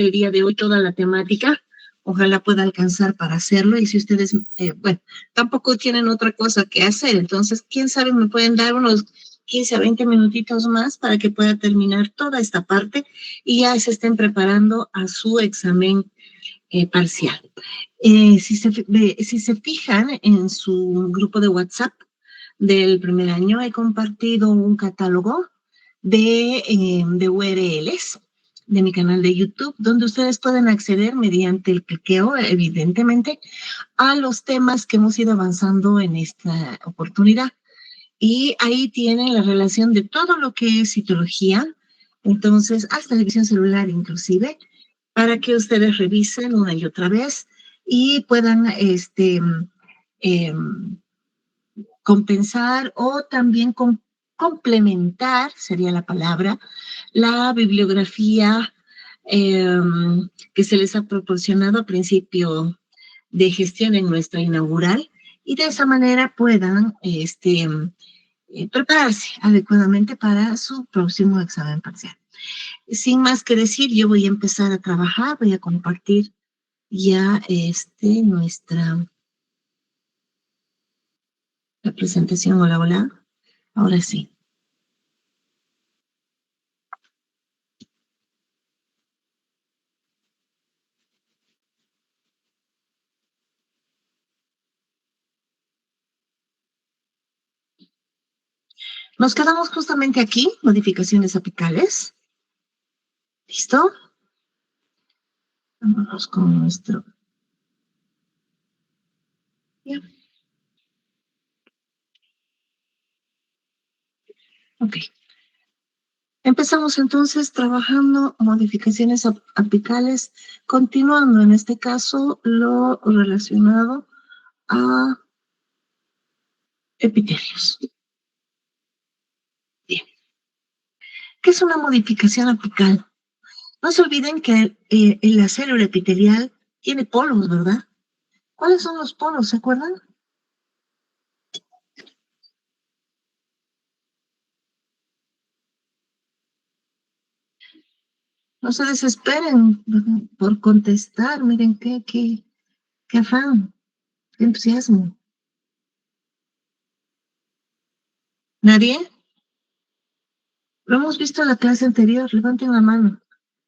el día de hoy toda la temática. Ojalá pueda alcanzar para hacerlo. Y si ustedes, bueno, tampoco tienen otra cosa que hacer, entonces, quién sabe, me pueden dar unos 15 a 20 minutitos más para que pueda terminar toda esta parte y ya se estén preparando a su examen parcial. Si se fijan en su grupo de WhatsApp del primer año, he compartido un catálogo de URLs de mi canal de YouTube, donde ustedes pueden acceder mediante el cliqueo, evidentemente, a los temas que hemos ido avanzando en esta oportunidad. Y ahí tienen la relación de todo lo que es citología, entonces, hasta la visión celular inclusive, para que ustedes revisen una y otra vez y puedan compensar o también complementar, sería la palabra, la bibliografía que se les ha proporcionado a principio de gestión en nuestra inaugural, y de esa manera puedan prepararse adecuadamente para su próximo examen parcial. Sin más que decir, yo voy a empezar a trabajar, voy a compartir ya la presentación. Hola, hola. Ahora sí. Nos quedamos justamente aquí, modificaciones apicales. ¿Listo? Vámonos con nuestro... Ya. Ok. Empezamos entonces trabajando modificaciones apicales, continuando en este caso lo relacionado a epitelios. Bien. ¿Qué es una modificación apical? No se olviden que la célula epitelial tiene polos, ¿verdad? ¿Cuáles son los polos? ¿Se acuerdan? No se desesperen por contestar. Miren qué afán, qué entusiasmo. ¿Nadie? Lo hemos visto en la clase anterior. Levanten la mano.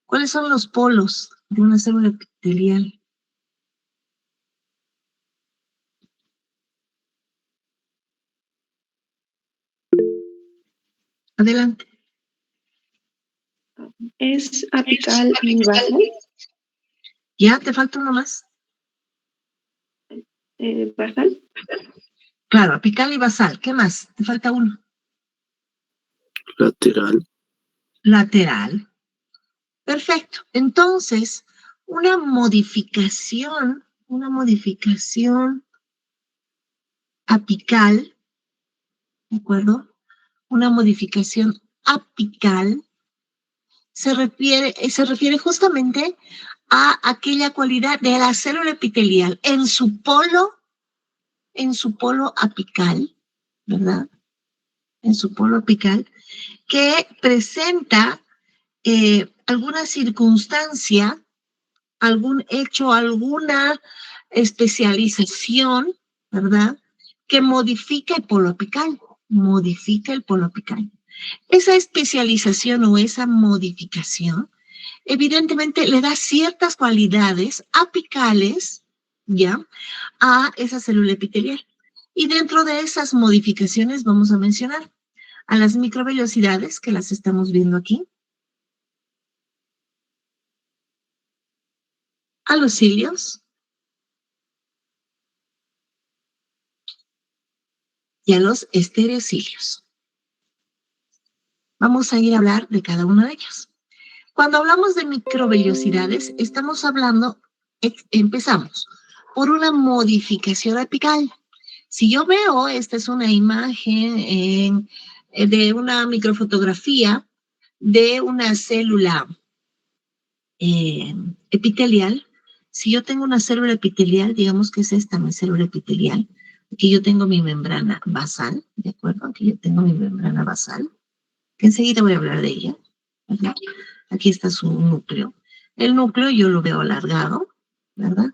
¿Cuáles son los polos de una célula epitelial? Adelante. Es apical y basal. Ya, te falta uno más. ¿Basal? Claro, apical y basal. ¿Qué más? Te falta uno. Lateral. Lateral. Perfecto. Entonces, una modificación apical, ¿de acuerdo? Una modificación apical se refiere justamente a aquella cualidad de la célula epitelial en su polo apical, ¿verdad? En su polo apical, que presenta alguna circunstancia, algún hecho, alguna especialización, ¿verdad? Que modifica el polo apical, Esa especialización o esa modificación, evidentemente le da ciertas cualidades apicales, ¿ya? A esa célula epitelial. Y dentro de esas modificaciones vamos a mencionar a las microvellosidades, que las estamos viendo aquí, a los cilios y a los estereocilios. Vamos a ir a hablar de cada uno de ellos. Cuando hablamos de microvellosidades, estamos hablando, empezamos por una modificación apical. Si yo veo, esta es una imagen de una microfotografía de una célula epitelial. Si yo tengo una célula epitelial, digamos que es esta mi célula epitelial, aquí yo tengo mi membrana basal, ¿de acuerdo? Aquí yo tengo mi membrana basal, que enseguida voy a hablar de ella, ¿verdad? Aquí está su núcleo. El núcleo yo lo veo alargado, ¿verdad?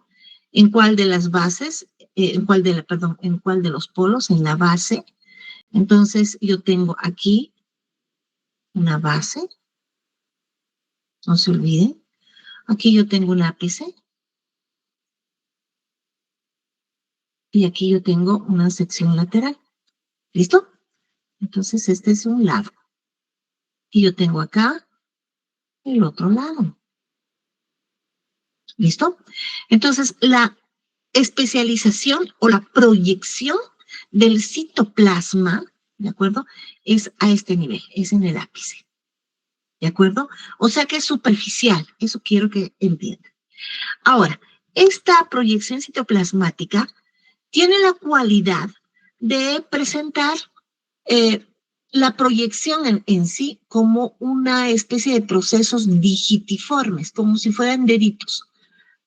¿En cuál de las bases? En cuál de los polos, en la base. Entonces yo tengo aquí una base, no se olviden. Aquí yo tengo un ápice. Y aquí yo tengo una sección lateral. ¿Listo? Entonces este es un lado. Y yo tengo acá el otro lado. ¿Listo? Entonces la especialización o la proyección del citoplasma, ¿de acuerdo? Es a este nivel, es en el ápice. ¿De acuerdo? O sea que es superficial, eso quiero que entiendan. Ahora, esta proyección citoplasmática tiene la cualidad de presentar eh, la proyección en sí como una especie de procesos digitiformes, como si fueran deditos.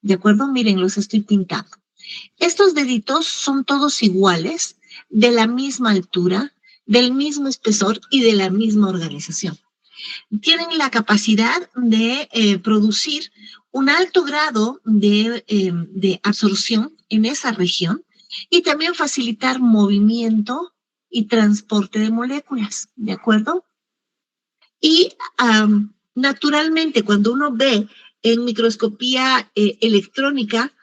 ¿De acuerdo? Miren, los estoy pintando. Estos deditos son todos iguales, de la misma altura, del mismo espesor y de la misma organización. Tienen la capacidad de producir un alto grado de absorción en esa región y también facilitar movimiento y transporte de moléculas, ¿de acuerdo? Y naturalmente, cuando uno ve en microscopía electrónica,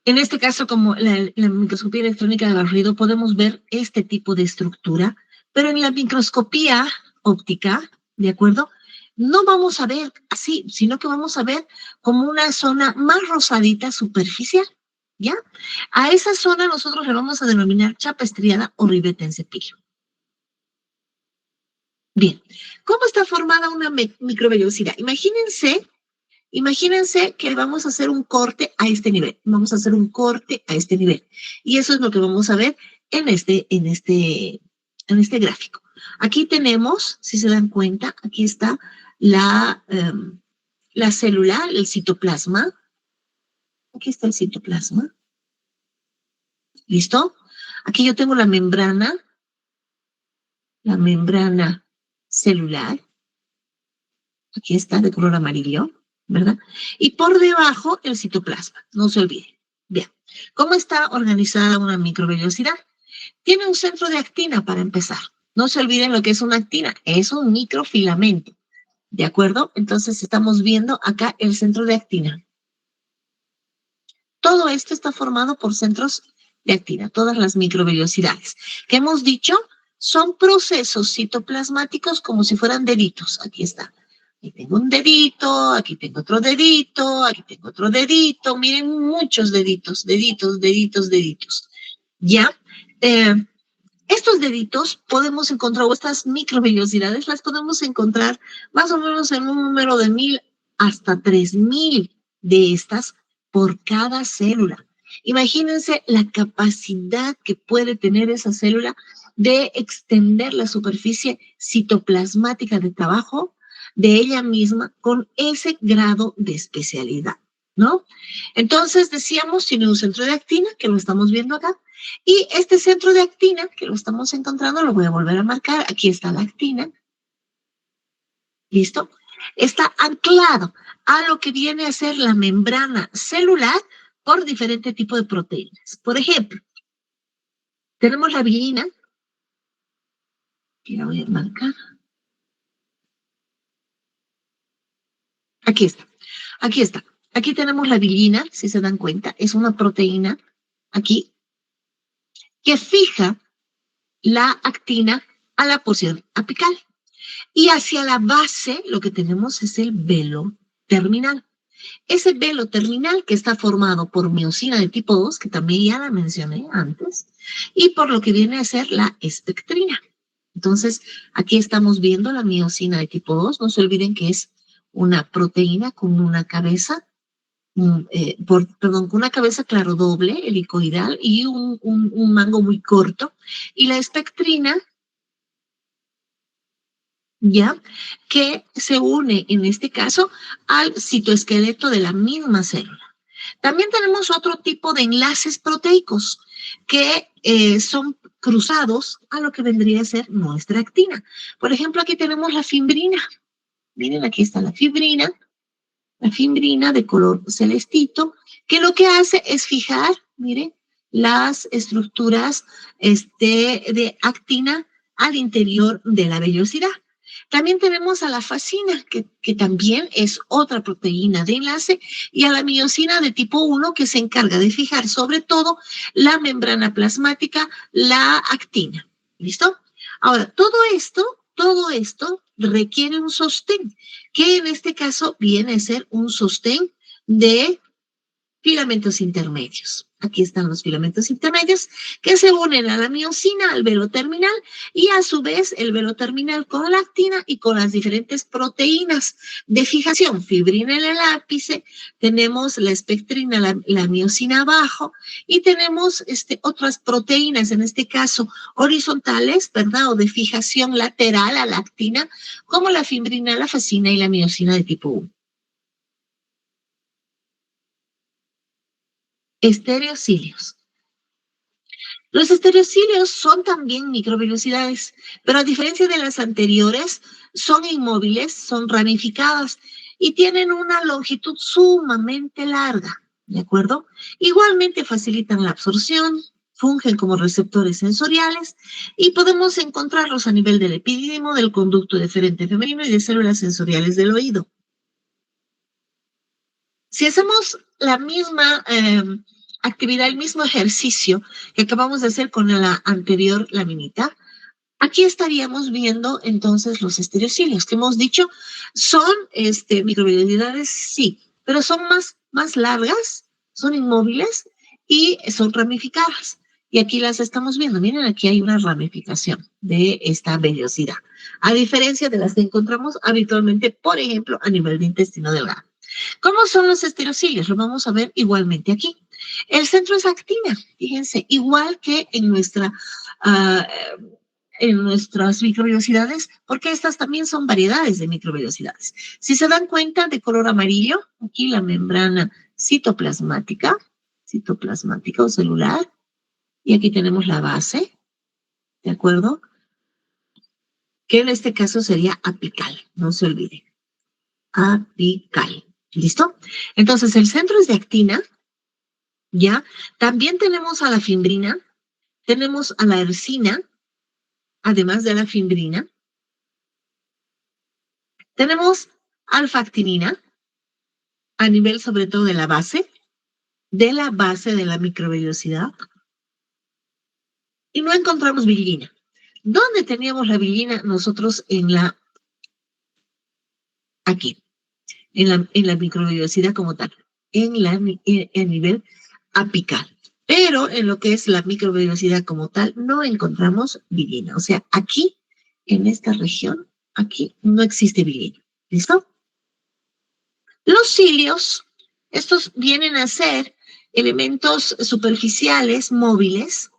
en este caso como la microscopía electrónica de barrido, podemos ver este tipo de estructura, pero en la microscopía óptica, ¿de acuerdo? No vamos a ver así, sino que vamos a ver como una zona más rosadita superficial, ¿ya? A esa zona nosotros le vamos a denominar chapa estriada o ribete en cepillo. Bien, ¿cómo está formada una microvellosidad? Imagínense que vamos a hacer un corte a este nivel. Vamos a hacer un corte a este nivel. Y eso es lo que vamos a ver en este gráfico. Aquí tenemos, si se dan cuenta, aquí está la célula, el citoplasma. Aquí está el citoplasma. ¿Listo? Aquí yo tengo la membrana celular. Aquí está de color amarillo, ¿verdad? Y por debajo el citoplasma, no se olviden. Bien, ¿cómo está organizada una microvellosidad? Tiene un centro de actina para empezar. No se olviden lo que es una actina, es un microfilamento, ¿de acuerdo? Entonces estamos viendo acá el centro de actina. Todo esto está formado por centros de actina, todas las microvellosidades. ¿Qué hemos dicho? Son procesos citoplasmáticos como si fueran deditos. Aquí está. Aquí tengo un dedito, aquí tengo otro dedito, aquí tengo otro dedito. Miren, muchos deditos. ¿Ya? Estos deditos podemos encontrar, o estas microvellosidades las podemos encontrar más o menos en un número de 1000 hasta 3000 de estas por cada célula. Imagínense la capacidad que puede tener esa célula de extender la superficie citoplasmática de trabajo de ella misma con ese grado de especialidad, ¿no? Entonces decíamos, tiene un centro de actina, que lo estamos viendo acá, y este centro de actina, que lo estamos encontrando, lo voy a volver a marcar, aquí está la actina, ¿listo? Está anclado a lo que viene a ser la membrana celular por diferente tipo de proteínas. Por ejemplo, tenemos la virina, que la voy a marcar. Aquí está, aquí está. Aquí tenemos la virina, si se dan cuenta, es una proteína aquí que fija la actina a la porción apical. Y hacia la base lo que tenemos es el velo terminal. Ese velo terminal que está formado por miosina de tipo 2, que también ya la mencioné antes, y por lo que viene a ser la espectrina. Entonces, aquí estamos viendo la miosina de tipo 2. No se olviden que es una proteína con una cabeza, con una cabeza claro doble, helicoidal, y un mango muy corto. Y la espectrina, ¿ya? Que se une en este caso al citoesqueleto de la misma célula. También tenemos otro tipo de enlaces proteicos que son cruzados a lo que vendría a ser nuestra actina. Por ejemplo, aquí tenemos la fibrina. Miren, aquí está la fibrina, la fimbrina de color celestito, que lo que hace es fijar, miren, las estructuras de actina al interior de la vellosidad. También tenemos a la fascina, que también es otra proteína de enlace, y a la miosina de tipo 1, que se encarga de fijar sobre todo la membrana plasmática, la actina. ¿Listo? Ahora, todo esto requiere un sostén, que en este caso viene a ser un sostén de filamentos intermedios. Aquí están los filamentos intermedios que se unen a la miosina, al velo terminal, y a su vez el velo terminal con la actina y con las diferentes proteínas de fijación. Fibrina en el ápice, tenemos la espectrina, la miosina abajo, y tenemos otras proteínas, en este caso horizontales, ¿verdad? O de fijación lateral a la actina, como la fibrina, la fascina y la miosina de tipo 1. Estereocilios. Los estereocilios son también microvellosidades, pero a diferencia de las anteriores, son inmóviles, son ramificadas y tienen una longitud sumamente larga, ¿de acuerdo? Igualmente facilitan la absorción, fungen como receptores sensoriales y podemos encontrarlos a nivel del epidídimo, del conducto deferente femenino y de células sensoriales del oído. Si hacemos la misma actividad, el mismo ejercicio que acabamos de hacer con la anterior laminita, aquí estaríamos viendo entonces los estereocilios, que hemos dicho son microvellosidades, sí, pero son más largas, son inmóviles y son ramificadas. Y aquí las estamos viendo. Miren, aquí hay una ramificación de esta vellosidad, a diferencia de las que encontramos habitualmente, por ejemplo, a nivel de intestino delgado. ¿Cómo son los estereocilios? Lo vamos a ver igualmente aquí. El centro es actina, fíjense, igual que en nuestras microvellosidades, porque estas también son variedades de microvellosidades. Si se dan cuenta, de color amarillo, aquí la membrana citoplasmática o celular, y aquí tenemos la base, ¿de acuerdo? Que en este caso sería apical, no se olviden. Apical. ¿Listo? Entonces, el centro es de actina, ¿ya? También tenemos a la fimbrina, tenemos a la ersina, además de la fimbrina. Tenemos alfa-actinina, a nivel sobre todo de la base de la microvellosidad. Y no encontramos vilina. ¿Dónde teníamos la vilina? Nosotros aquí, en la microvellosidad como tal, en nivel apical. Pero en lo que es la microvellosidad como tal, no encontramos vilina. O sea, aquí, en esta región, aquí no existe vilina. ¿Listo? Los cilios, estos vienen a ser elementos superficiales, móviles,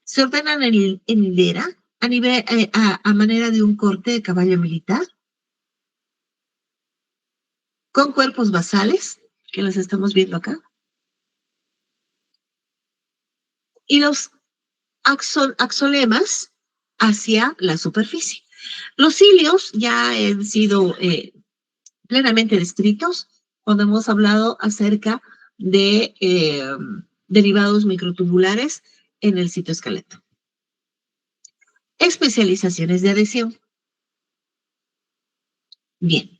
se ordenan en hilera a manera de un corte de caballo militar, con cuerpos basales, que los estamos viendo acá, y los axolemas hacia la superficie. Los cilios ya han sido plenamente descritos cuando hemos hablado acerca de derivados microtubulares en el citoesqueleto. Especializaciones de adhesión. Bien.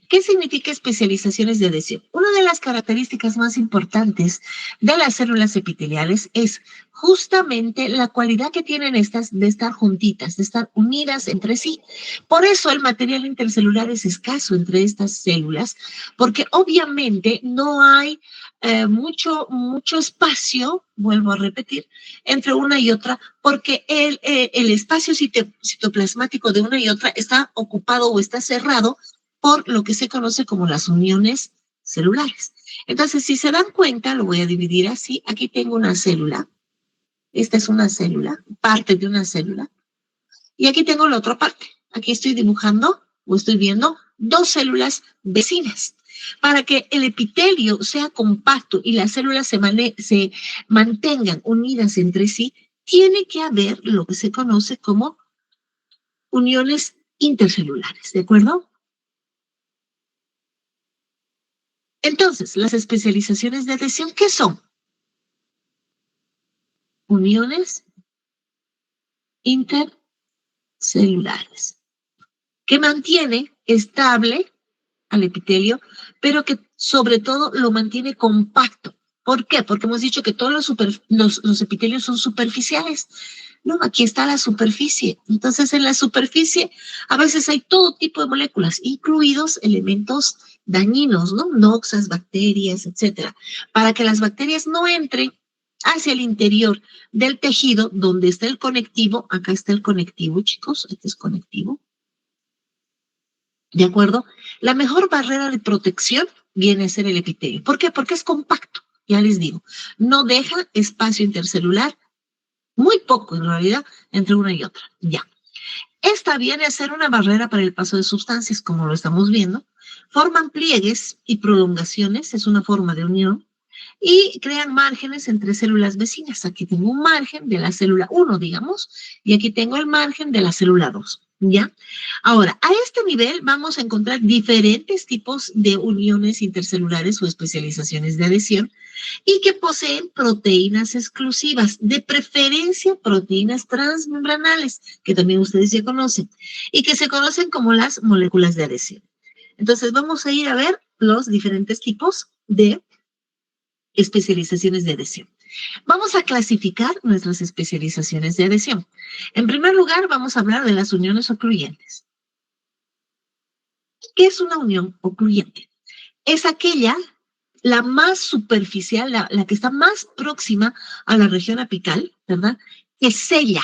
¿Qué significa especializaciones de adhesión? Una de las características más importantes de las células epiteliales es justamente la cualidad que tienen estas de estar juntitas, de estar unidas entre sí. Por eso el material intercelular es escaso entre estas células, porque obviamente no hay mucho espacio, vuelvo a repetir, entre una y otra, porque el espacio citoplasmático de una y otra está ocupado o está cerrado por lo que se conoce como las uniones celulares. Entonces, si se dan cuenta, lo voy a dividir así. Aquí tengo una célula. Esta es una célula, parte de una célula. Y aquí tengo la otra parte. Aquí estoy dibujando o estoy viendo dos células vecinas. Para que el epitelio sea compacto y las células se mantengan unidas entre sí, tiene que haber lo que se conoce como uniones intercelulares, ¿de acuerdo? Entonces, las especializaciones de adhesión, ¿qué son? Uniones intercelulares, que mantiene estable al epitelio, pero que sobre todo lo mantiene compacto. ¿Por qué? Porque hemos dicho que todos los epitelios son superficiales. No, aquí está la superficie. Entonces, en la superficie a veces hay todo tipo de moléculas, incluidos elementos dañinos, ¿no? Noxas, bacterias, etcétera, para que las bacterias no entren hacia el interior del tejido donde está el conectivo. Acá está el conectivo, chicos, este es conectivo. ¿De acuerdo? La mejor barrera de protección viene a ser el epitelio. ¿Por qué? Porque es compacto, ya les digo. No deja espacio intercelular, muy poco en realidad, entre una y otra. Ya. Esta viene a ser una barrera para el paso de sustancias, como lo estamos viendo. Forman pliegues y prolongaciones, es una forma de unión, y crean márgenes entre células vecinas. Aquí tengo un margen de la célula 1, digamos, y aquí tengo el margen de la célula 2. ¿Ya? Ahora, a este nivel vamos a encontrar diferentes tipos de uniones intercelulares o especializaciones de adhesión y que poseen proteínas exclusivas, de preferencia proteínas transmembranales, que también ustedes ya conocen, y que se conocen como las moléculas de adhesión. Entonces, vamos a ir a ver los diferentes tipos de especializaciones de adhesión. Vamos a clasificar nuestras especializaciones de adhesión. En primer lugar, vamos a hablar de las uniones ocluyentes. ¿Qué es una unión ocluyente? Es aquella, la más superficial, la que está más próxima a la región apical, ¿verdad? Que sella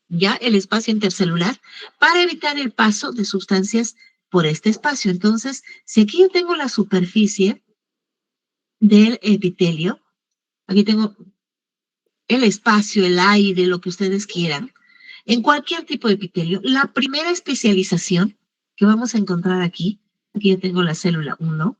ya el espacio intercelular para evitar el paso de sustancias por este espacio. Entonces, si aquí yo tengo la superficie del epitelio, aquí tengo el espacio, el aire, lo que ustedes quieran, en cualquier tipo de epitelio, la primera especialización que vamos a encontrar aquí yo tengo la célula 1,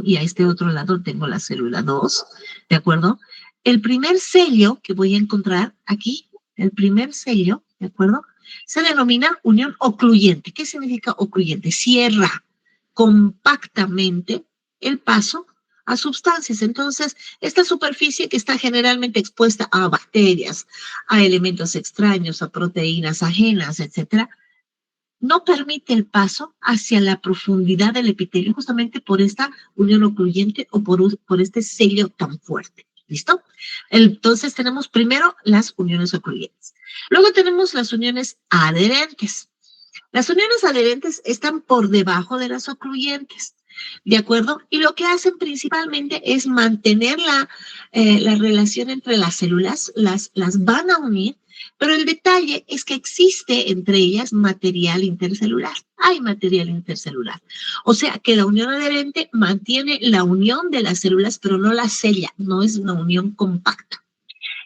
y a este otro lado tengo la célula 2, ¿de acuerdo? El primer sello que voy a encontrar aquí, el primer sello, ¿de acuerdo? Se denomina unión ocluyente. ¿Qué significa ocluyente? Cierra compactamente el paso a sustancias. Entonces, esta superficie que está generalmente expuesta a bacterias, a elementos extraños, a proteínas ajenas, etcétera, no permite el paso hacia la profundidad del epitelio justamente por esta unión ocluyente o por este sello tan fuerte. ¿Listo? Entonces tenemos primero las uniones ocluyentes. Luego tenemos las uniones adherentes. Las uniones adherentes están por debajo de las ocluyentes, ¿de acuerdo? Y lo que hacen principalmente es mantener la relación entre las células, las van a unir, pero el detalle es que existe entre ellas material intercelular. Hay material intercelular. O sea que la unión adherente mantiene la unión de las células, pero no la sella, no es una unión compacta.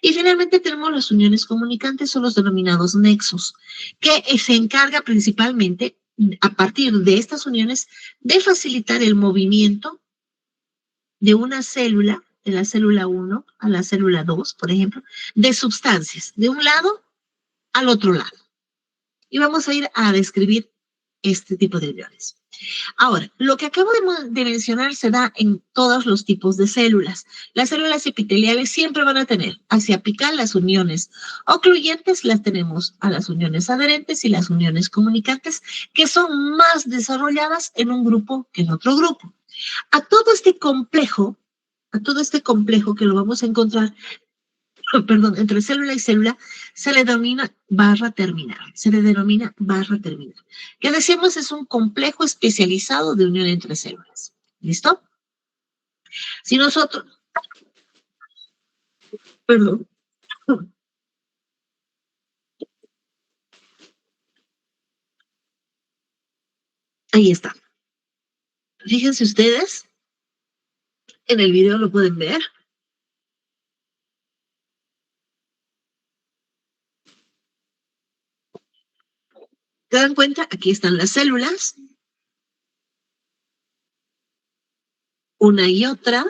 Y finalmente tenemos las uniones comunicantes o los denominados nexos, que se encarga principalmente, a partir de estas uniones, de facilitar el movimiento de una célula, de la célula 1 a la célula 2, por ejemplo, de sustancias, de un lado al otro lado. Y vamos a ir a describir este tipo de uniones. Ahora, lo que acabo de mencionar se da en todos los tipos de células. Las células epiteliales siempre van a tener hacia apical las uniones ocluyentes, las tenemos a las uniones adherentes y las uniones comunicantes, que son más desarrolladas en un grupo que en otro grupo. A todo este complejo que lo vamos a encontrar entre célula y célula, se le denomina barra terminal. Que decíamos es un complejo especializado de unión entre células. ¿Listo? Si nosotros, perdón, ahí está. Fíjense ustedes, en el video lo pueden ver. ¿Se dan cuenta? Aquí están las células. Una y otra.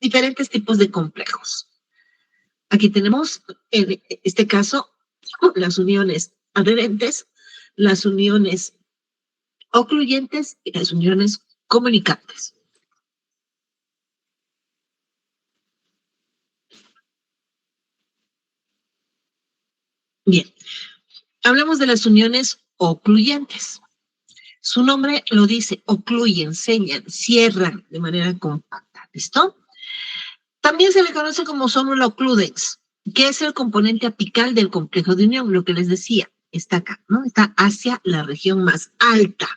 Diferentes tipos de complejos. Aquí tenemos, en este caso, las uniones adherentes, las uniones ocluyentes y las uniones comunicantes. Bien, hablamos de las uniones ocluyentes. Su nombre lo dice, ocluyen, sellan, cierran de manera compacta. ¿Listo? También se le conoce como sonula occludens, que es el componente apical del complejo de unión, lo que les decía, está acá, ¿no? Está hacia la región más alta,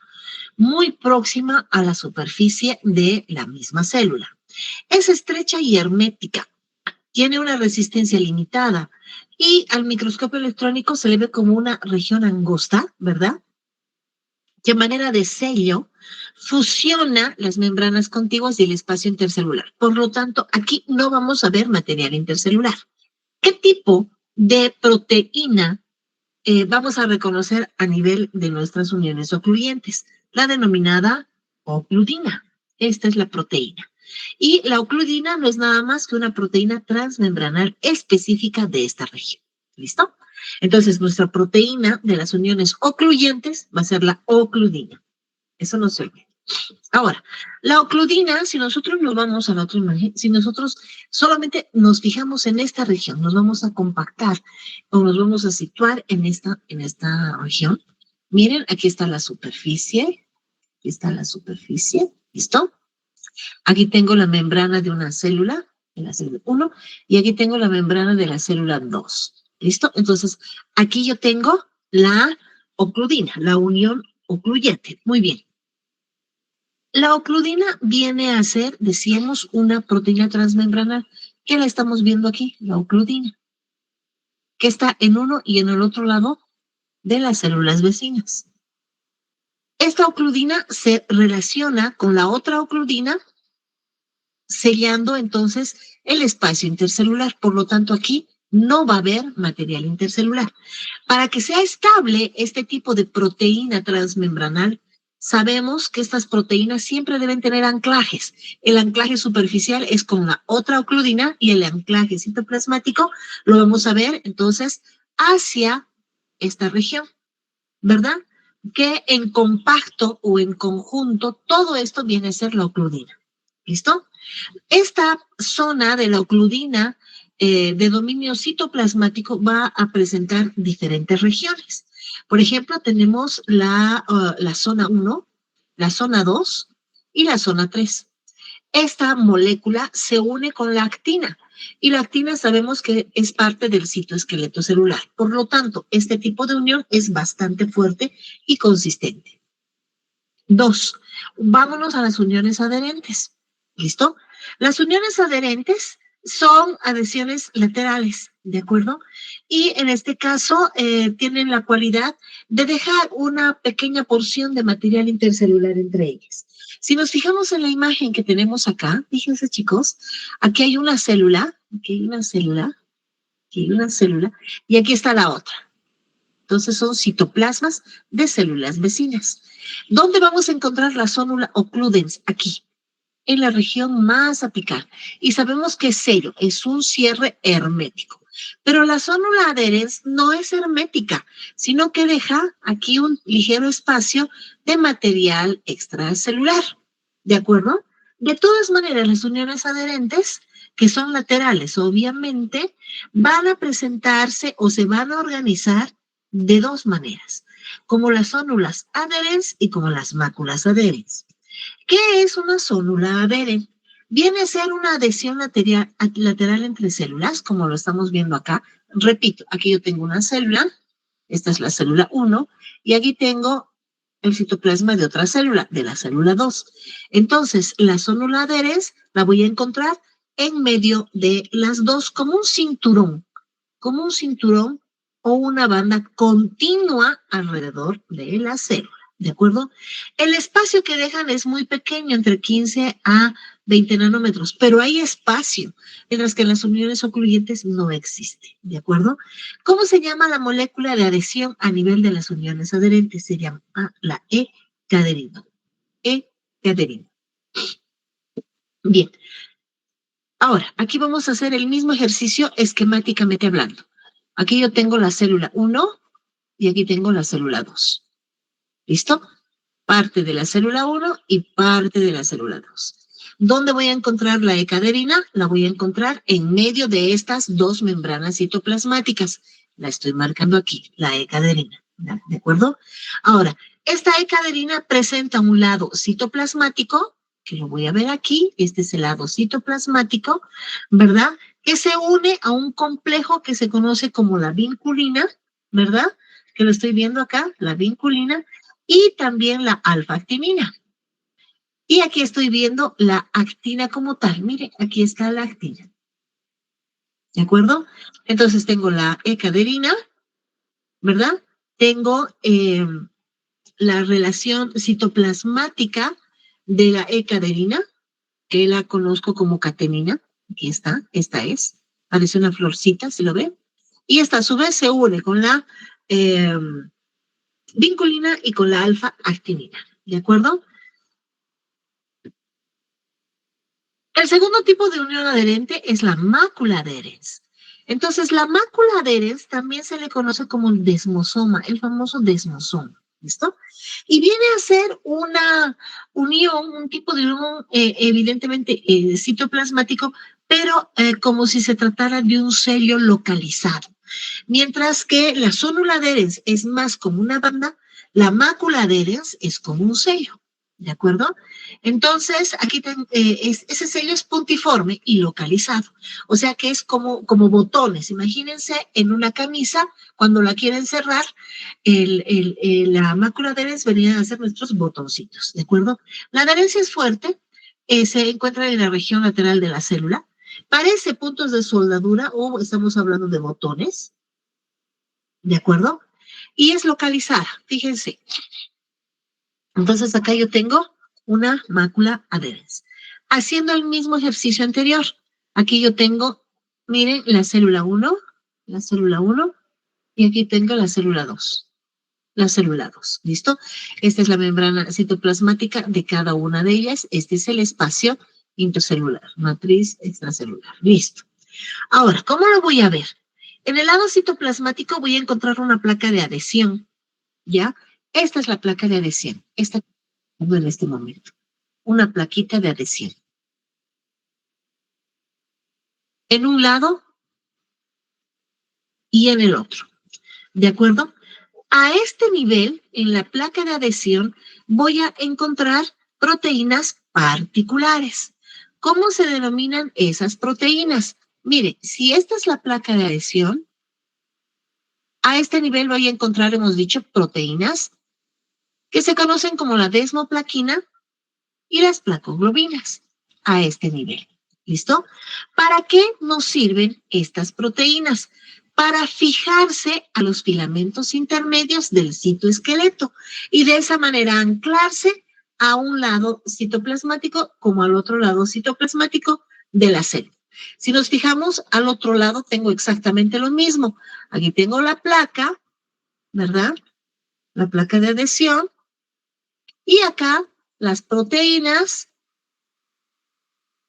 muy próxima a la superficie de la misma célula. Es estrecha y hermética, tiene una resistencia limitada y al microscopio electrónico se le ve como una región angosta, ¿verdad? Que a manera de sello fusiona las membranas contiguas y el espacio intercelular. Por lo tanto, aquí no vamos a ver material intercelular. ¿Qué tipo de proteína vamos a reconocer a nivel de nuestras uniones ocluyentes? La denominada ocludina. Esta es la proteína. Y la ocludina no es nada más que una proteína transmembranal específica de esta región. ¿Listo? Entonces, nuestra proteína de las uniones ocluyentes va a ser la ocludina. Eso no se olvida. Ahora, la ocludina, si nosotros nos vamos a la otra imagen, si nosotros solamente nos fijamos en esta región, nos vamos a compactar o nos vamos a situar en esta región. Miren, aquí está la superficie. Aquí está la superficie. ¿Listo? Aquí tengo la membrana de una célula, de la célula 1, y aquí tengo la membrana de la célula 2. ¿Listo? Entonces, aquí yo tengo la ocludina, la unión ocluyente. Muy bien. La ocludina viene a ser, decíamos, una proteína transmembranal. ¿Qué la estamos viendo aquí? La ocludina, que está en uno y en el otro lado de las células vecinas. Esta ocludina se relaciona con la otra ocludina, sellando entonces el espacio intercelular. Por lo tanto, aquí no va a haber material intercelular. Para que sea estable este tipo de proteína transmembranal, sabemos que estas proteínas siempre deben tener anclajes. El anclaje superficial es con la otra ocludina y el anclaje citoplasmático lo vamos a ver entonces hacia esta región, ¿verdad? Que en compacto o en conjunto, todo esto viene a ser la ocludina. ¿Listo? Esta zona de la ocludina de dominio citoplasmático va a presentar diferentes regiones. Por ejemplo, tenemos la zona 1, la zona 2 y la zona 3. Esta molécula se une con la actina y la actina sabemos que es parte del citoesqueleto celular. Por lo tanto, este tipo de unión es bastante fuerte y consistente. 2. Vámonos a las uniones adherentes. ¿Listo? Las uniones adherentes son adhesiones laterales, ¿de acuerdo? Y en este caso tienen la cualidad de dejar una pequeña porción de material intercelular entre ellas. Si nos fijamos en la imagen que tenemos acá, fíjense chicos, aquí hay una célula, aquí hay una célula, aquí hay una célula, y aquí está la otra. Entonces son citoplasmas de células vecinas. ¿Dónde vamos a encontrar la sonula occludens? Aquí, en la región más apical. Y sabemos que es sello, es un cierre hermético. Pero la sonula adherens no es hermética, sino que deja aquí un ligero espacio de material extracelular. ¿De acuerdo? De todas maneras, las uniones adherentes, que son laterales, obviamente, van a presentarse o se van a organizar de dos maneras, como las zónulas adherens y como las máculas adherens. ¿Qué es una zónula adherente? Viene a ser una adhesión lateral entre células, como lo estamos viendo acá. Repito, aquí yo tengo una célula, esta es la célula 1, y aquí tengo el citoplasma de otra célula, de la célula 2. Entonces, la zónula adherens la voy a encontrar en medio de las dos, como un cinturón o una banda continua alrededor de la célula. ¿De acuerdo? El espacio que dejan es muy pequeño, entre 15 a 20 nanómetros, pero hay espacio, mientras que en las uniones ocluyentes no existe. ¿De acuerdo? ¿Cómo se llama la molécula de adhesión a nivel de las uniones adherentes? Se llama la E-caderina. E-caderina. Bien. Ahora, aquí vamos a hacer el mismo ejercicio esquemáticamente hablando. Aquí yo tengo la célula 1 y aquí tengo la célula 2. ¿Listo? parte de la célula 1 y parte de la célula 2. ¿Dónde voy a encontrar la E-caderina? La voy a encontrar en medio de estas dos membranas citoplasmáticas. La estoy marcando aquí, la E-caderina. ¿De acuerdo? Ahora, esta E-caderina presenta un lado citoplasmático, que lo voy a ver aquí, este es el lado citoplasmático, ¿verdad? Que se une a un complejo que se conoce como la vinculina, ¿verdad? Que lo estoy viendo acá, la vinculina, y también la alfa-actinina. Y aquí estoy viendo la actina como tal. Mire, aquí está la actina. ¿De acuerdo? Entonces tengo la E-caderina, ¿verdad? Tengo la relación citoplasmática de la E-caderina, que la conozco como catenina. Aquí está, esta es. Parece una florcita, ¿se lo ve? Y esta a su vez se une con la vinculina y con la alfa-actinina. ¿De acuerdo? El segundo tipo de unión adherente es la mácula adherens. Entonces, la mácula adherens también se le conoce como el desmosoma, el famoso desmosoma. ¿Listo? Y viene a ser una unión, un tipo de unión evidentemente citoplasmático, pero como si se tratara de un sello localizado. Mientras que la zónula adherens es más como una banda, la mácula adherens es como un sello. ¿De acuerdo? Entonces, aquí ese sello es puntiforme y localizado. O sea que es como botones. Imagínense en una camisa, cuando la quieren cerrar, la mácula adherens venía a ser nuestros botoncitos. ¿De acuerdo? La adherencia es fuerte, se encuentra en la región lateral de la célula. Parece puntos de soldadura o estamos hablando de botones. ¿De acuerdo? Y es localizada, fíjense. Entonces acá yo tengo una mácula adherens. Haciendo el mismo ejercicio anterior, aquí yo tengo, miren, la célula 1, y aquí tengo la célula 2. La célula 2, ¿listo? Esta es la membrana citoplasmática de cada una de ellas. Este es el espacio intercelular, matriz extracelular. Listo. Ahora, ¿cómo lo voy a ver? En el lado citoplasmático voy a encontrar una placa de adhesión, ¿ya? Esta es la placa de adhesión. Esta en este momento. Una plaquita de adhesión. En un lado y en el otro. ¿De acuerdo? A este nivel, en la placa de adhesión, voy a encontrar proteínas particulares. ¿Cómo se denominan esas proteínas? Mire, si esta es la placa de adhesión, a este nivel voy a encontrar, hemos dicho, proteínas que se conocen como la desmoplaquina y las placoglobinas a este nivel. ¿Listo? ¿Para qué nos sirven estas proteínas? Para fijarse a los filamentos intermedios del citoesqueleto y de esa manera anclarse a un lado citoplasmático como al otro lado citoplasmático de la célula. Si nos fijamos al otro lado, tengo exactamente lo mismo. Aquí tengo la placa, ¿verdad? La placa de adhesión. Y acá las proteínas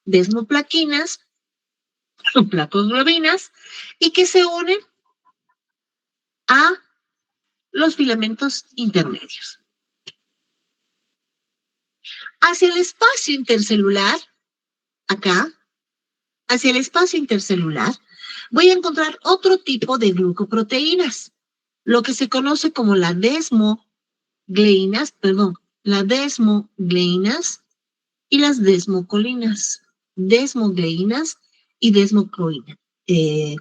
desmoplaquinas, placoglobinas, y que se unen a los filamentos intermedios. Hacia el espacio intercelular, acá, hacia el espacio intercelular, voy a encontrar otro tipo de glucoproteínas, lo que se conoce como la desmogleinas y las desmocolinas, desmogleinas y desmocolinas. Y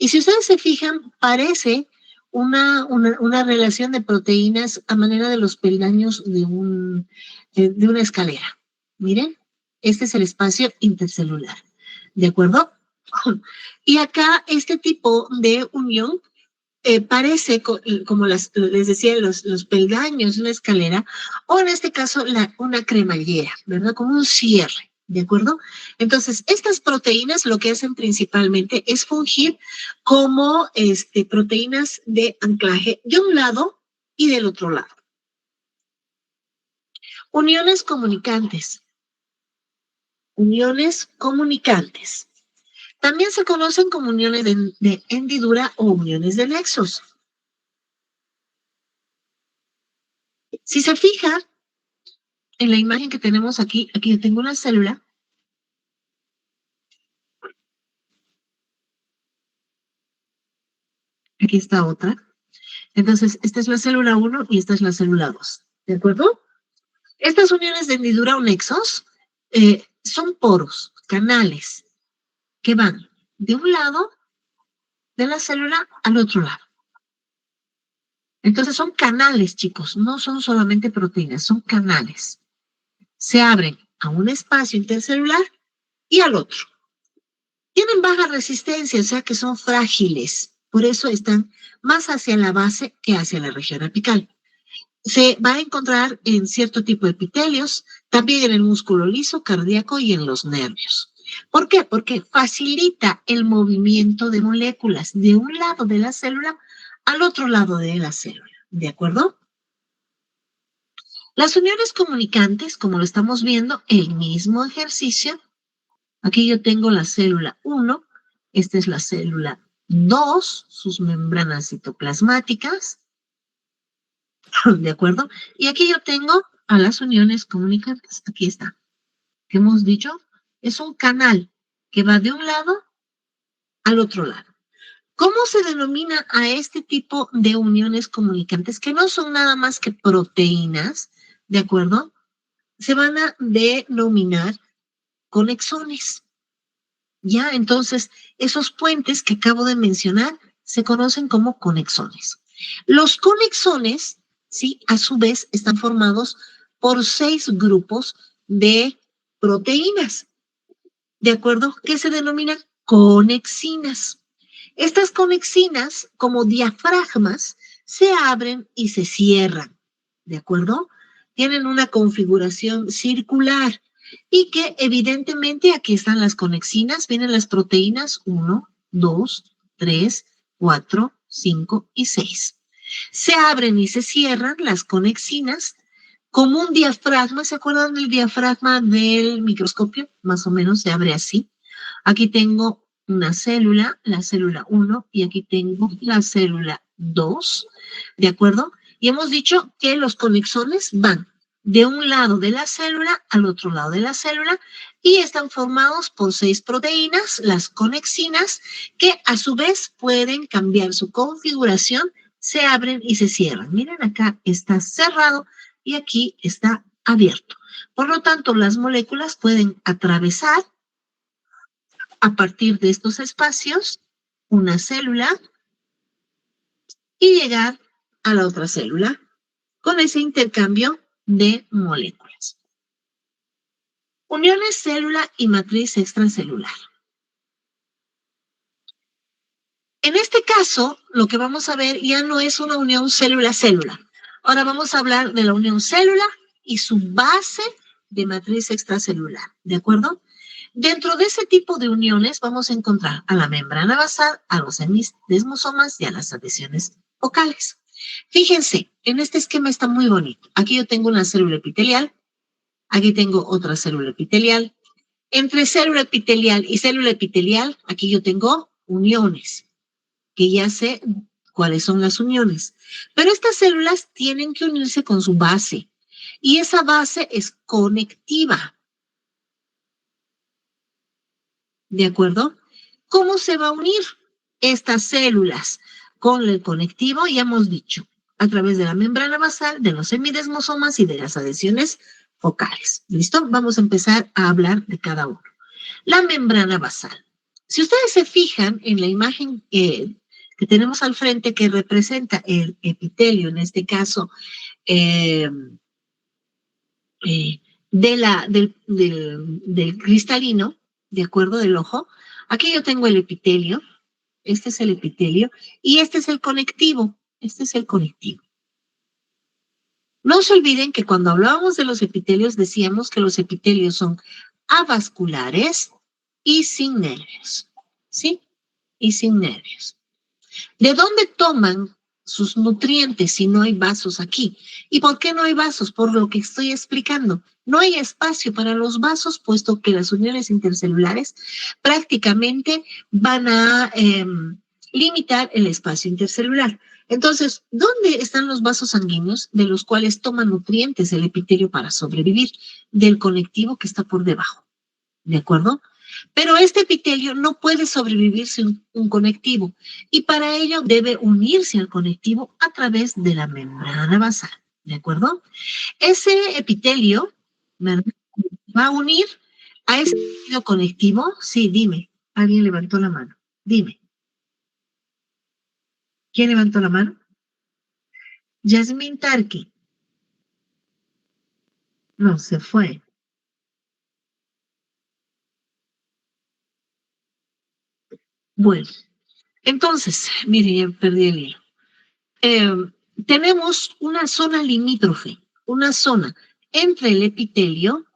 si ustedes se fijan, parece una relación de proteínas a manera de los peldaños de una escalera. Miren, este es el espacio intercelular. ¿De acuerdo? Y acá este tipo de unión parece, como les decía, los peldaños de una escalera, o en este caso una cremallera, ¿verdad? Como un cierre, ¿de acuerdo? Entonces, estas proteínas lo que hacen principalmente es fungir como proteínas de anclaje de un lado y del otro lado. Uniones comunicantes. Uniones comunicantes. También se conocen como uniones de hendidura o uniones de nexos. Si se fija en la imagen que tenemos aquí yo tengo una célula. Aquí está otra. Entonces, esta es la célula 1 y esta es la célula 2. ¿De acuerdo? Estas uniones de hendidura o nexos son poros, canales, que van de un lado de la célula al otro lado. Entonces son canales, chicos, no son solamente proteínas, son canales. Se abren a un espacio intercelular y al otro. Tienen baja resistencia, o sea que son frágiles, por eso están más hacia la base que hacia la región apical. Se va a encontrar en cierto tipo de epitelios, también en el músculo liso, cardíaco y en los nervios. ¿Por qué? Porque facilita el movimiento de moléculas de un lado de la célula al otro lado de la célula. ¿De acuerdo? Las uniones comunicantes, como lo estamos viendo, el mismo ejercicio. Aquí yo tengo la célula 1, esta es la célula 2, sus membranas citoplasmáticas. ¿De acuerdo? Y aquí yo tengo a las uniones comunicantes. Aquí está. ¿Qué hemos dicho? Es un canal que va de un lado al otro lado. ¿Cómo se denomina a este tipo de uniones comunicantes? Que no son nada más que proteínas, ¿de acuerdo? Se van a denominar conexones. Ya, entonces, esos puentes que acabo de mencionar se conocen como conexones. Los conexones, sí, a su vez, están formados por 6 grupos de proteínas, ¿de acuerdo? Que se denominan conexinas. Estas conexinas, como diafragmas, se abren y se cierran, ¿de acuerdo? Tienen una configuración circular y que evidentemente aquí están las conexinas, vienen las proteínas 1, 2, 3, 4, 5 y 6. Se abren y se cierran las conexinas como un diafragma. ¿Se acuerdan del diafragma del microscopio? Más o menos se abre así. Aquí tengo una célula, la célula 1, y aquí tengo la célula 2, ¿de acuerdo? Y hemos dicho que los conexones van de un lado de la célula al otro lado de la célula y están formados por 6 proteínas, las conexinas, que a su vez pueden cambiar su configuración, se abren y se cierran. Miren, acá está cerrado y aquí está abierto. Por lo tanto, las moléculas pueden atravesar a partir de estos espacios una célula y llegar a la otra célula con ese intercambio de moléculas. Uniones célula y matriz extracelular. En este caso, lo que vamos a ver ya no es una unión célula-célula. Ahora vamos a hablar de la unión célula y su base de matriz extracelular, ¿de acuerdo? Dentro de ese tipo de uniones vamos a encontrar a la membrana basal, a los desmosomas y a las adhesiones focales. Fíjense, en este esquema está muy bonito. Aquí yo tengo una célula epitelial, aquí tengo otra célula epitelial. Entre célula epitelial y célula epitelial, aquí yo tengo uniones, que ya sé cuáles son las uniones. Pero estas células tienen que unirse con su base, y esa base es conectiva. ¿De acuerdo? ¿Cómo se va a unir estas células con el conectivo? Ya hemos dicho, a través de la membrana basal, de los semidesmosomas y de las adhesiones focales. ¿Listo? Vamos a empezar a hablar de cada uno. La membrana basal. Si ustedes se fijan en la imagen que tenemos al frente, que representa el epitelio, en este caso, del cristalino, ¿de acuerdo? Del ojo. Aquí yo tengo el epitelio, este es el epitelio, y este es el conectivo, este es el conectivo. No se olviden que cuando hablábamos de los epitelios decíamos que los epitelios son avasculares y sin nervios, ¿sí? Y sin nervios. ¿De dónde toman sus nutrientes si no hay vasos aquí? ¿Y por qué no hay vasos? Por lo que estoy explicando. No hay espacio para los vasos, puesto que las uniones intercelulares prácticamente van a limitar el espacio intercelular. Entonces, ¿dónde están los vasos sanguíneos de los cuales toma nutrientes el epitelio para sobrevivir? Del conectivo que está por debajo, ¿de acuerdo? Pero este epitelio no puede sobrevivir sin un conectivo y para ello debe unirse al conectivo a través de la membrana basal, ¿de acuerdo? Ese epitelio, ¿verdad?, va a unir a ese tejido conectivo. Sí, dime. Alguien levantó la mano. Dime. ¿Quién levantó la mano? Yasmín Tarki. No, se fue. Bueno, entonces, mire, ya perdí el hilo. Tenemos una zona limítrofe, una zona entre el epitelio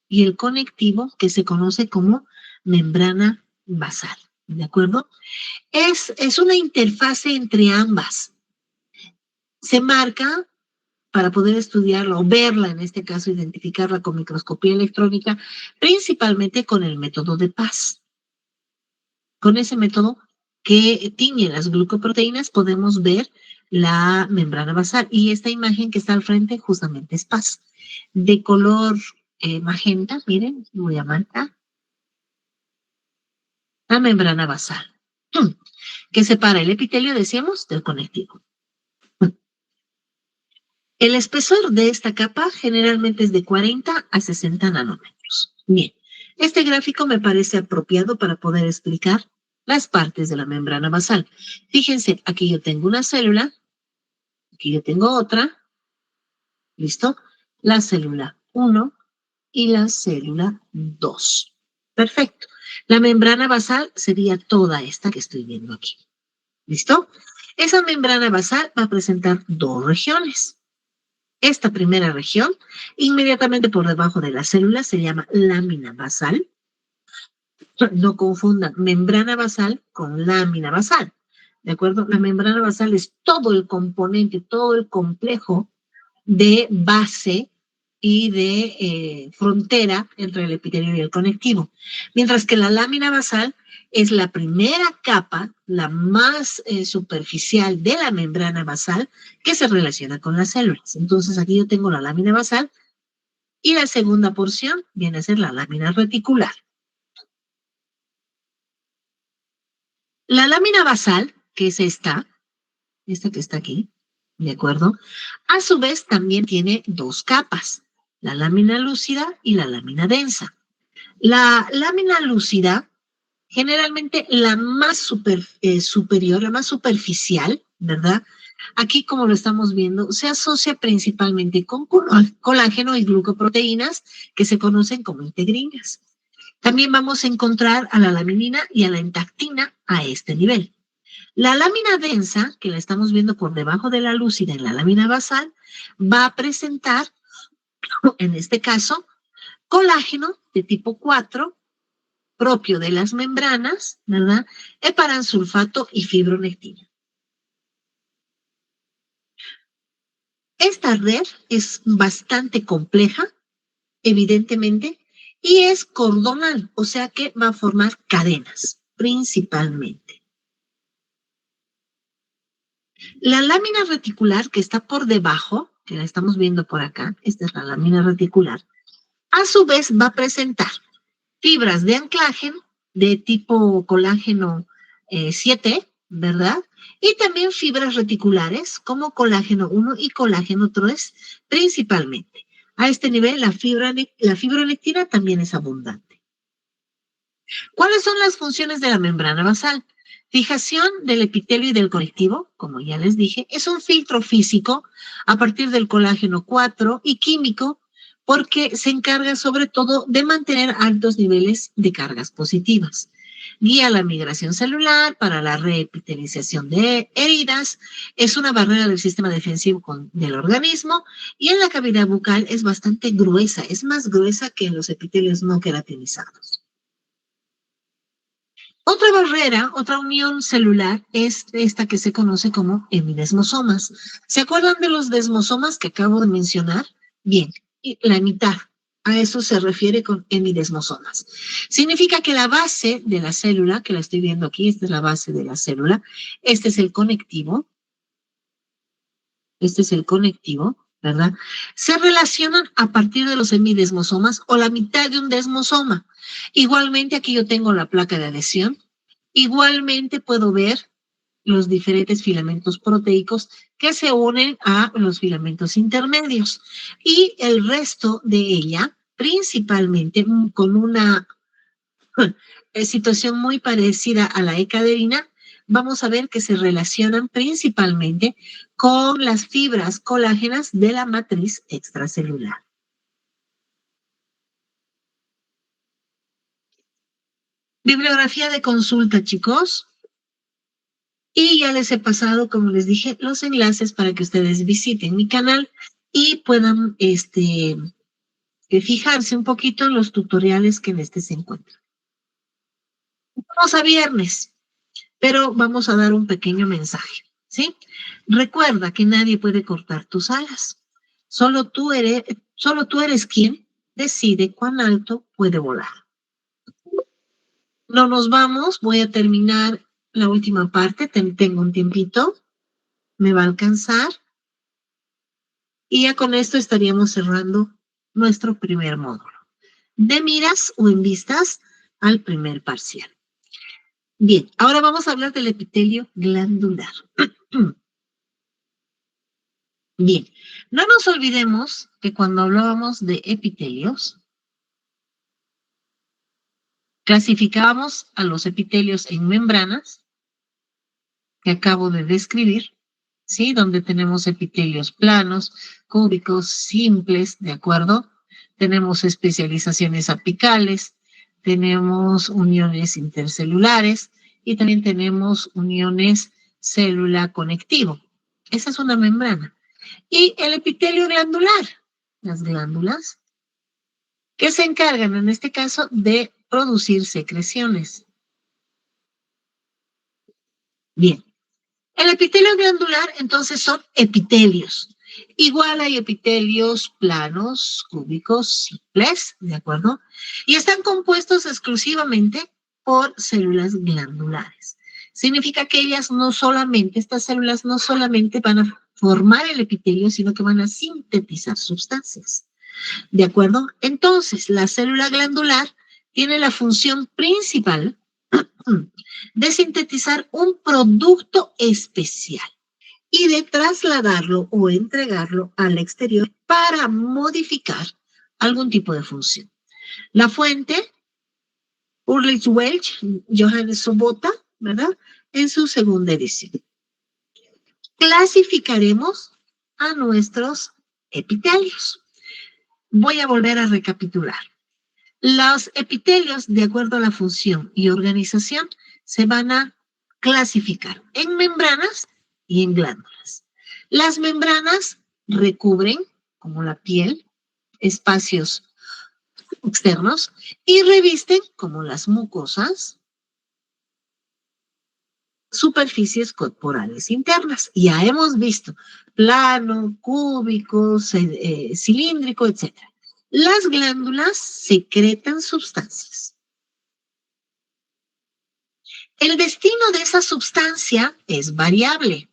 y el conectivo que se conoce como membrana basal, ¿de acuerdo? Es una interfase entre ambas. Se marca para poder estudiarla o verla, en este caso identificarla con microscopía electrónica, principalmente con el método de Paz. Con ese método que tiñe las glucoproteínas podemos ver la membrana basal y esta imagen que está al frente justamente es Paz. De color magenta, miren, voy a marcar la membrana basal, que separa el epitelio, decíamos, del conectivo. El espesor de esta capa generalmente es de 40 a 60 nanómetros. Bien, este gráfico me parece apropiado para poder explicar las partes de la membrana basal. Fíjense, aquí yo tengo una célula, aquí yo tengo otra, ¿listo? La célula 1 y la célula 2. Perfecto. La membrana basal sería toda esta que estoy viendo aquí. ¿Listo? Esa membrana basal va a presentar dos regiones. Esta primera región, inmediatamente por debajo de la célula, se llama lámina basal. No confundan membrana basal con lámina basal, ¿de acuerdo? La membrana basal es todo el componente, todo el complejo de base y de frontera entre el epitelio y el conectivo. Mientras que la lámina basal es la primera capa, la más superficial de la membrana basal que se relaciona con las células. Entonces aquí yo tengo la lámina basal y la segunda porción viene a ser la lámina reticular. La lámina basal, que es esta que está aquí, ¿de acuerdo? A su vez también tiene dos capas, la lámina lúcida y la lámina densa. La lámina lúcida, generalmente la más superior, la más superficial, ¿verdad? Aquí, como lo estamos viendo, se asocia principalmente con colágeno y glucoproteínas que se conocen como integrinas. También vamos a encontrar a la laminina y a la entactina a este nivel. La lámina densa, que la estamos viendo por debajo de la lúcida en la lámina basal, va a presentar, en este caso, colágeno de tipo 4, propio de las membranas, ¿verdad? Heparansulfato y fibronectina. Esta red es bastante compleja, evidentemente, y es cordonal, o sea que va a formar cadenas, principalmente. La lámina reticular que está por debajo, que la estamos viendo por acá, esta es la lámina reticular, a su vez va a presentar fibras de anclaje de tipo colágeno 7, ¿verdad? Y también fibras reticulares como colágeno 1 y colágeno 3 principalmente. A este nivel la fibronectina también es abundante. ¿Cuáles son las funciones de la membrana basal? Fijación del epitelio y del conectivo, como ya les dije, es un filtro físico a partir del colágeno 4 y químico porque se encarga sobre todo de mantener altos niveles de cargas positivas. Guía la migración celular para la reepitelización de heridas, es una barrera del sistema defensivo del organismo y en la cavidad bucal es bastante gruesa, es más gruesa que en los epitelios no queratinizados. Otra barrera, otra unión celular es esta que se conoce como hemidesmosomas. ¿Se acuerdan de los desmosomas que acabo de mencionar? Bien, la mitad. A eso se refiere con hemidesmosomas. Significa que la base de la célula, que la estoy viendo aquí, esta es la base de la célula, este es el conectivo, este es el conectivo, ¿verdad? Se relacionan a partir de los semidesmosomas o la mitad de un desmosoma. Igualmente aquí yo tengo la placa de adhesión. Igualmente puedo ver los diferentes filamentos proteicos que se unen a los filamentos intermedios. Y el resto de ella, principalmente con una situación muy parecida a la ecaderina, vamos a ver que se relacionan principalmente con las fibras colágenas de la matriz extracelular. Bibliografía de consulta, chicos. Y ya les he pasado, como les dije, los enlaces para que ustedes visiten mi canal y puedan fijarse un poquito en los tutoriales que en este se encuentran. Vamos a viernes, pero vamos a dar un pequeño mensaje, ¿sí? Recuerda que nadie puede cortar tus alas. Solo tú eres quien decide cuán alto puede volar. No nos vamos, voy a terminar la última parte, tengo un tiempito, me va a alcanzar. Y ya con esto estaríamos cerrando nuestro primer módulo. De miras o en vistas al primer parcial. Bien, ahora vamos a hablar del epitelio glandular. Bien, no nos olvidemos que cuando hablábamos de epitelios, clasificábamos a los epitelios en membranas, que acabo de describir, ¿sí? Donde tenemos epitelios planos, cúbicos, simples, ¿de acuerdo? Tenemos especializaciones apicales, tenemos uniones intercelulares y también tenemos uniones célula-conectivo. Esa es una membrana. Y el epitelio glandular, las glándulas, que se encargan en este caso de producir secreciones. Bien. El epitelio glandular, entonces, son epitelios. Igual hay epitelios planos, cúbicos, simples, ¿de acuerdo? Y están compuestos exclusivamente por células glandulares. Significa que estas células no solamente van a formar el epitelio, sino que van a sintetizar sustancias. ¿De acuerdo? Entonces, la célula glandular tiene la función principal de sintetizar un producto especial y de trasladarlo o entregarlo al exterior para modificar algún tipo de función. La fuente, Ulrich Welch, Johannes Sobota, ¿verdad? En su segunda edición. Clasificaremos a nuestros epitelios. Voy a volver a recapitular. Los epitelios, de acuerdo a la función y organización, se van a clasificar en membranas y en glándulas. Las membranas recubren, como la piel, espacios externos y revisten, como las mucosas, superficies corporales internas. Ya hemos visto plano, cúbico, cilíndrico, etc. Las glándulas secretan sustancias. El destino de esa sustancia es variable.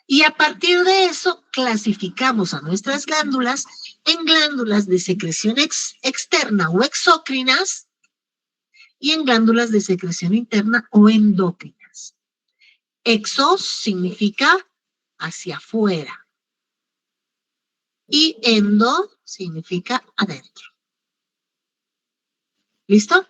Y a partir de eso clasificamos a nuestras glándulas en glándulas de secreción externa o exócrinas y en glándulas de secreción interna o endócrinas. Exos significa hacia afuera y endo significa adentro. ¿Listo?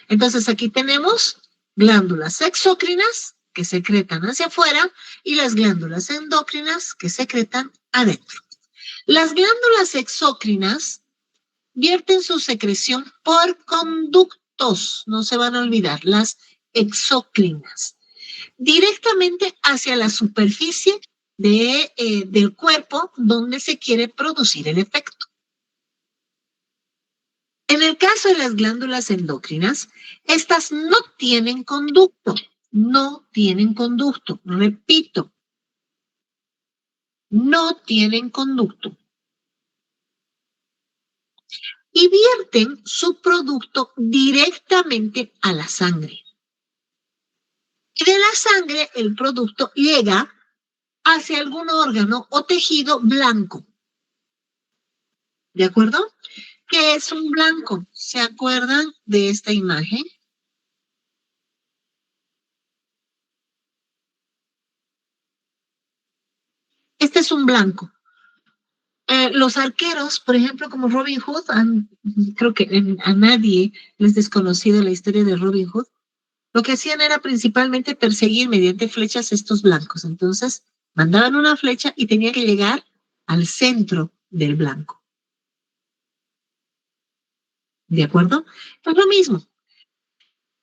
Entonces aquí tenemos glándulas exócrinas que secretan hacia afuera y las glándulas endócrinas que secretan adentro. Las glándulas exócrinas vierten su secreción por conductos, no se van a olvidar, las exócrinas, directamente hacia la superficie del cuerpo donde se quiere producir el efecto. En el caso de las glándulas endocrinas, estas no tienen conducto, repito, no tienen conducto. Y vierten su producto directamente a la sangre. Y de la sangre el producto llega hacia algún órgano o tejido blanco. ¿De acuerdo? ¿Qué es un blanco? ¿Se acuerdan de esta imagen? Este es un blanco. Los arqueros, por ejemplo, como Robin Hood, creo que a nadie les es desconocido la historia de Robin Hood. Lo que hacían era principalmente perseguir mediante flechas estos blancos. Entonces, mandaban una flecha y tenía que llegar al centro del blanco. ¿De acuerdo? Pues lo mismo.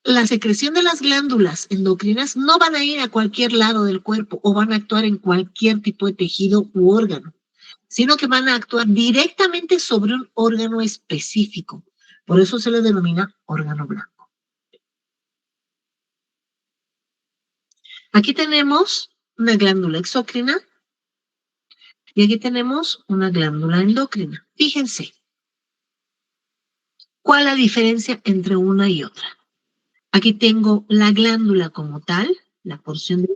La secreción de las glándulas endocrinas no van a ir a cualquier lado del cuerpo o van a actuar en cualquier tipo de tejido u órgano, sino que van a actuar directamente sobre un órgano específico. Por eso se le denomina órgano blanco. Aquí tenemos una glándula exócrina y aquí tenemos una glándula endocrina. Fíjense, ¿cuál es la diferencia entre una y otra? Aquí tengo la glándula como tal, la porción de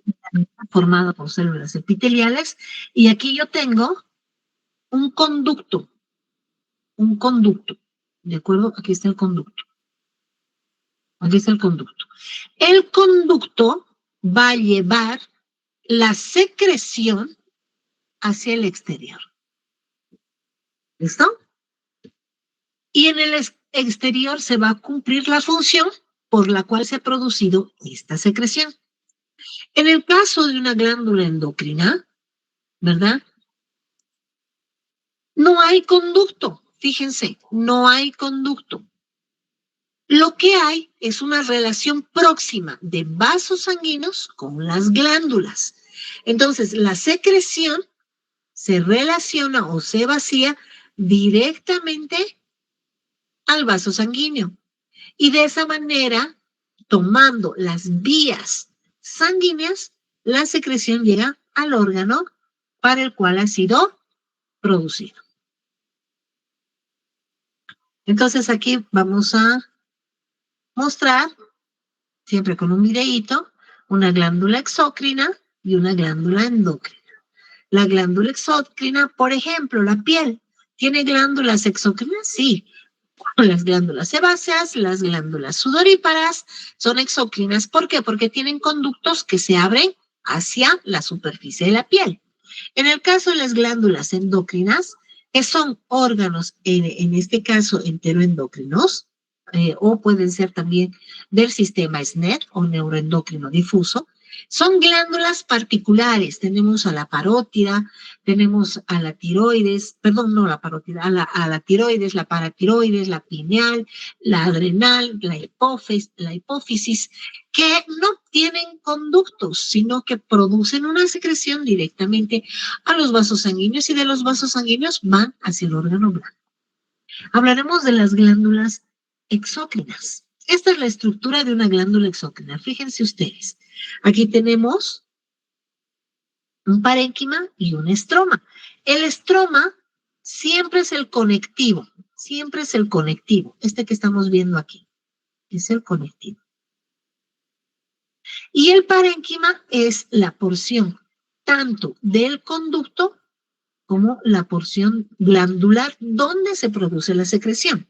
formada por células epiteliales, y aquí yo tengo un conducto, ¿de acuerdo? Aquí está el conducto. Aquí está el conducto. El conducto va a llevar la secreción hacia el exterior. ¿Listo? Y en el exterior se va a cumplir la función por la cual se ha producido esta secreción. En el caso de una glándula endocrina, ¿verdad? No hay conducto, fíjense, no hay conducto. Lo que hay es una relación próxima de vasos sanguíneos con las glándulas. Entonces, la secreción se relaciona o se vacía directamente al vaso sanguíneo. Y de esa manera, tomando las vías sanguíneas, la secreción llega al órgano para el cual ha sido producido. Entonces aquí vamos a mostrar, siempre con un videíto, una glándula exócrina y una glándula endocrina. La glándula exócrina, por ejemplo, la piel, ¿tiene glándulas exócrinas? Sí. Las glándulas sebáceas, las glándulas sudoríparas son exócrinas. ¿Por qué? Porque tienen conductos que se abren hacia la superficie de la piel. En el caso de las glándulas endocrinas, que son órganos, en este caso enteroendocrinos, o pueden ser también del sistema SNED o neuroendocrino difuso, son glándulas particulares. Tenemos a la parótida, tenemos a la tiroides, perdón, no la parótida, a la tiroides, la paratiroides, la pineal, la adrenal, la hipófisis, que no tienen conductos, sino que producen una secreción directamente a los vasos sanguíneos y de los vasos sanguíneos van hacia el órgano blanco. Hablaremos de las glándulas exócrinas. Esta es la estructura de una glándula exócrina. Fíjense ustedes. Aquí tenemos un parénquima y un estroma. El estroma siempre es el conectivo, siempre es el conectivo. Este que estamos viendo aquí es el conectivo. Y el parénquima es la porción tanto del conducto como la porción glandular donde se produce la secreción.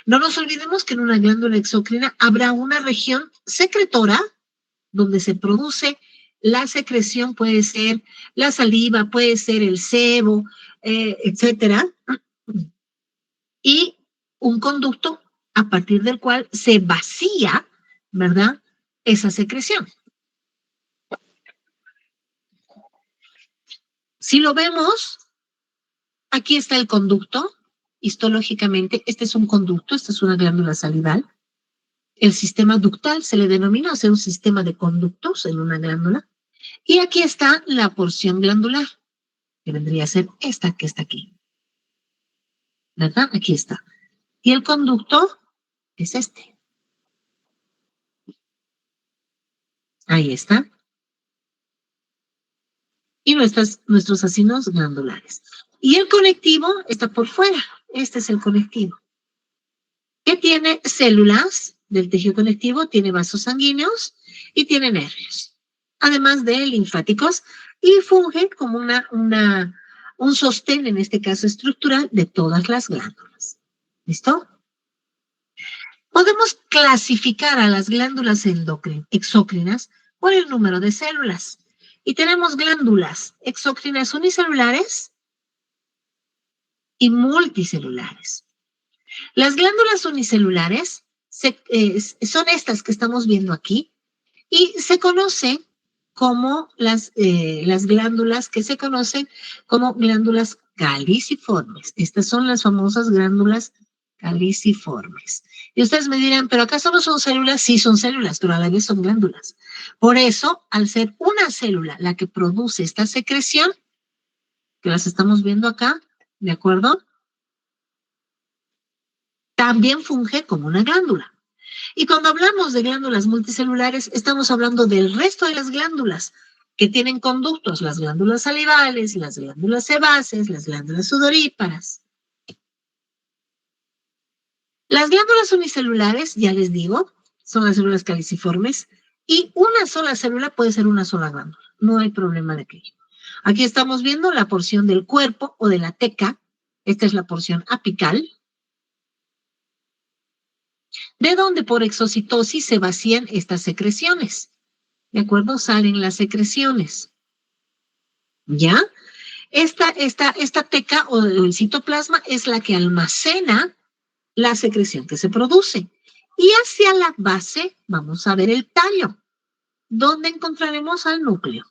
No nos olvidemos que en una glándula exócrina habrá una región secretora donde se produce la secreción, puede ser la saliva, puede ser el sebo, etcétera, y un conducto a partir del cual se vacía, ¿verdad?, esa secreción. Si lo vemos, aquí está el conducto, histológicamente, este es un conducto, esta es una glándula salival. El sistema ductal se le denomina, o sea, un sistema de conductos en una glándula. Y aquí está la porción glandular, que vendría a ser esta que está aquí. ¿Verdad? Aquí está. Y el conducto es este. Ahí está. Y nuestros acinos glandulares. Y el conectivo está por fuera. Este es el conectivo. Que tiene células del tejido conectivo, tiene vasos sanguíneos y tiene nervios. además de linfáticos, y funge como un sostén, en este caso estructural, de todas las glándulas. ¿Listo? Podemos clasificar a las glándulas exócrinas por el número de células. Y tenemos glándulas exócrinas unicelulares y multicelulares. Las glándulas unicelulares son estas que estamos viendo aquí y se conocen como las glándulas que se conocen como glándulas caliciformes. Estas son las famosas glándulas caliciformes. Y ustedes me dirán, ¿pero acaso no son células? Sí, son células, pero a la vez son glándulas. Por eso, al ser una célula la que produce esta secreción, que las estamos viendo acá, ¿de acuerdo? También funge como una glándula. Y cuando hablamos de glándulas multicelulares, estamos hablando del resto de las glándulas que tienen conductos, las glándulas salivales, las glándulas sebáceas, las glándulas sudoríparas. Las glándulas unicelulares, ya les digo, son las células caliciformes y una sola célula puede ser una sola glándula. No hay problema de aquello. Aquí estamos viendo la porción del cuerpo o de la teca. Esta es la porción apical, de donde por exocitosis se vacían estas secreciones. ¿De acuerdo? Salen las secreciones. ¿Ya? Esta teca o el citoplasma es la que almacena la secreción que se produce. Y hacia la base vamos a ver el tallo, donde encontraremos al núcleo.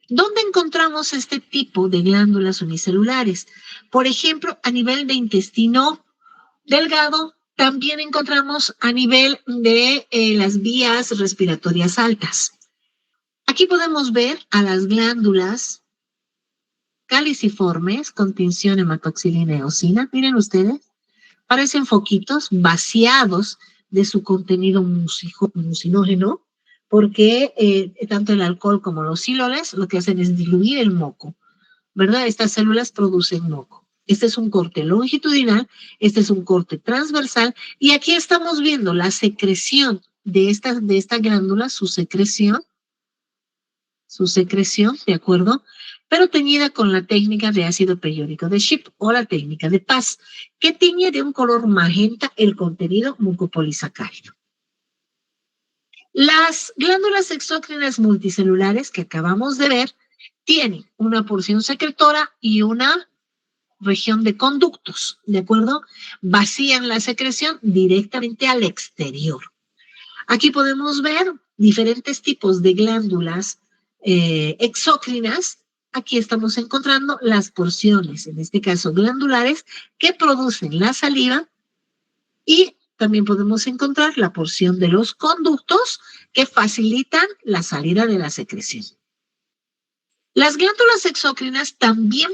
¿Dónde encontramos este tipo de glándulas unicelulares? Por ejemplo, a nivel de intestino delgado, también encontramos a nivel de las vías respiratorias altas. Aquí podemos ver a las glándulas caliciformes con tinción hematoxilina y eosina. Miren ustedes, parecen foquitos vaciados de su contenido mucinógeno, porque tanto el alcohol como los siloles lo que hacen es diluir el moco, ¿verdad? Estas células producen moco. Este es un corte longitudinal, este es un corte transversal, y aquí estamos viendo la secreción de esta glándula, su secreción, ¿de acuerdo? Pero teñida con la técnica de ácido periódico de Schiff o la técnica de Paz, que tiñe de un color magenta el contenido mucopolisacárido. Las glándulas exócrinas multicelulares que acabamos de ver tienen una porción secretora y una región de conductos, ¿de acuerdo? Vacían la secreción directamente al exterior. Aquí podemos ver diferentes tipos de glándulas exócrinas. Aquí estamos encontrando las porciones, en este caso glandulares, que producen la saliva, y también podemos encontrar la porción de los conductos que facilitan la salida de la secreción. Las glándulas exócrinas también,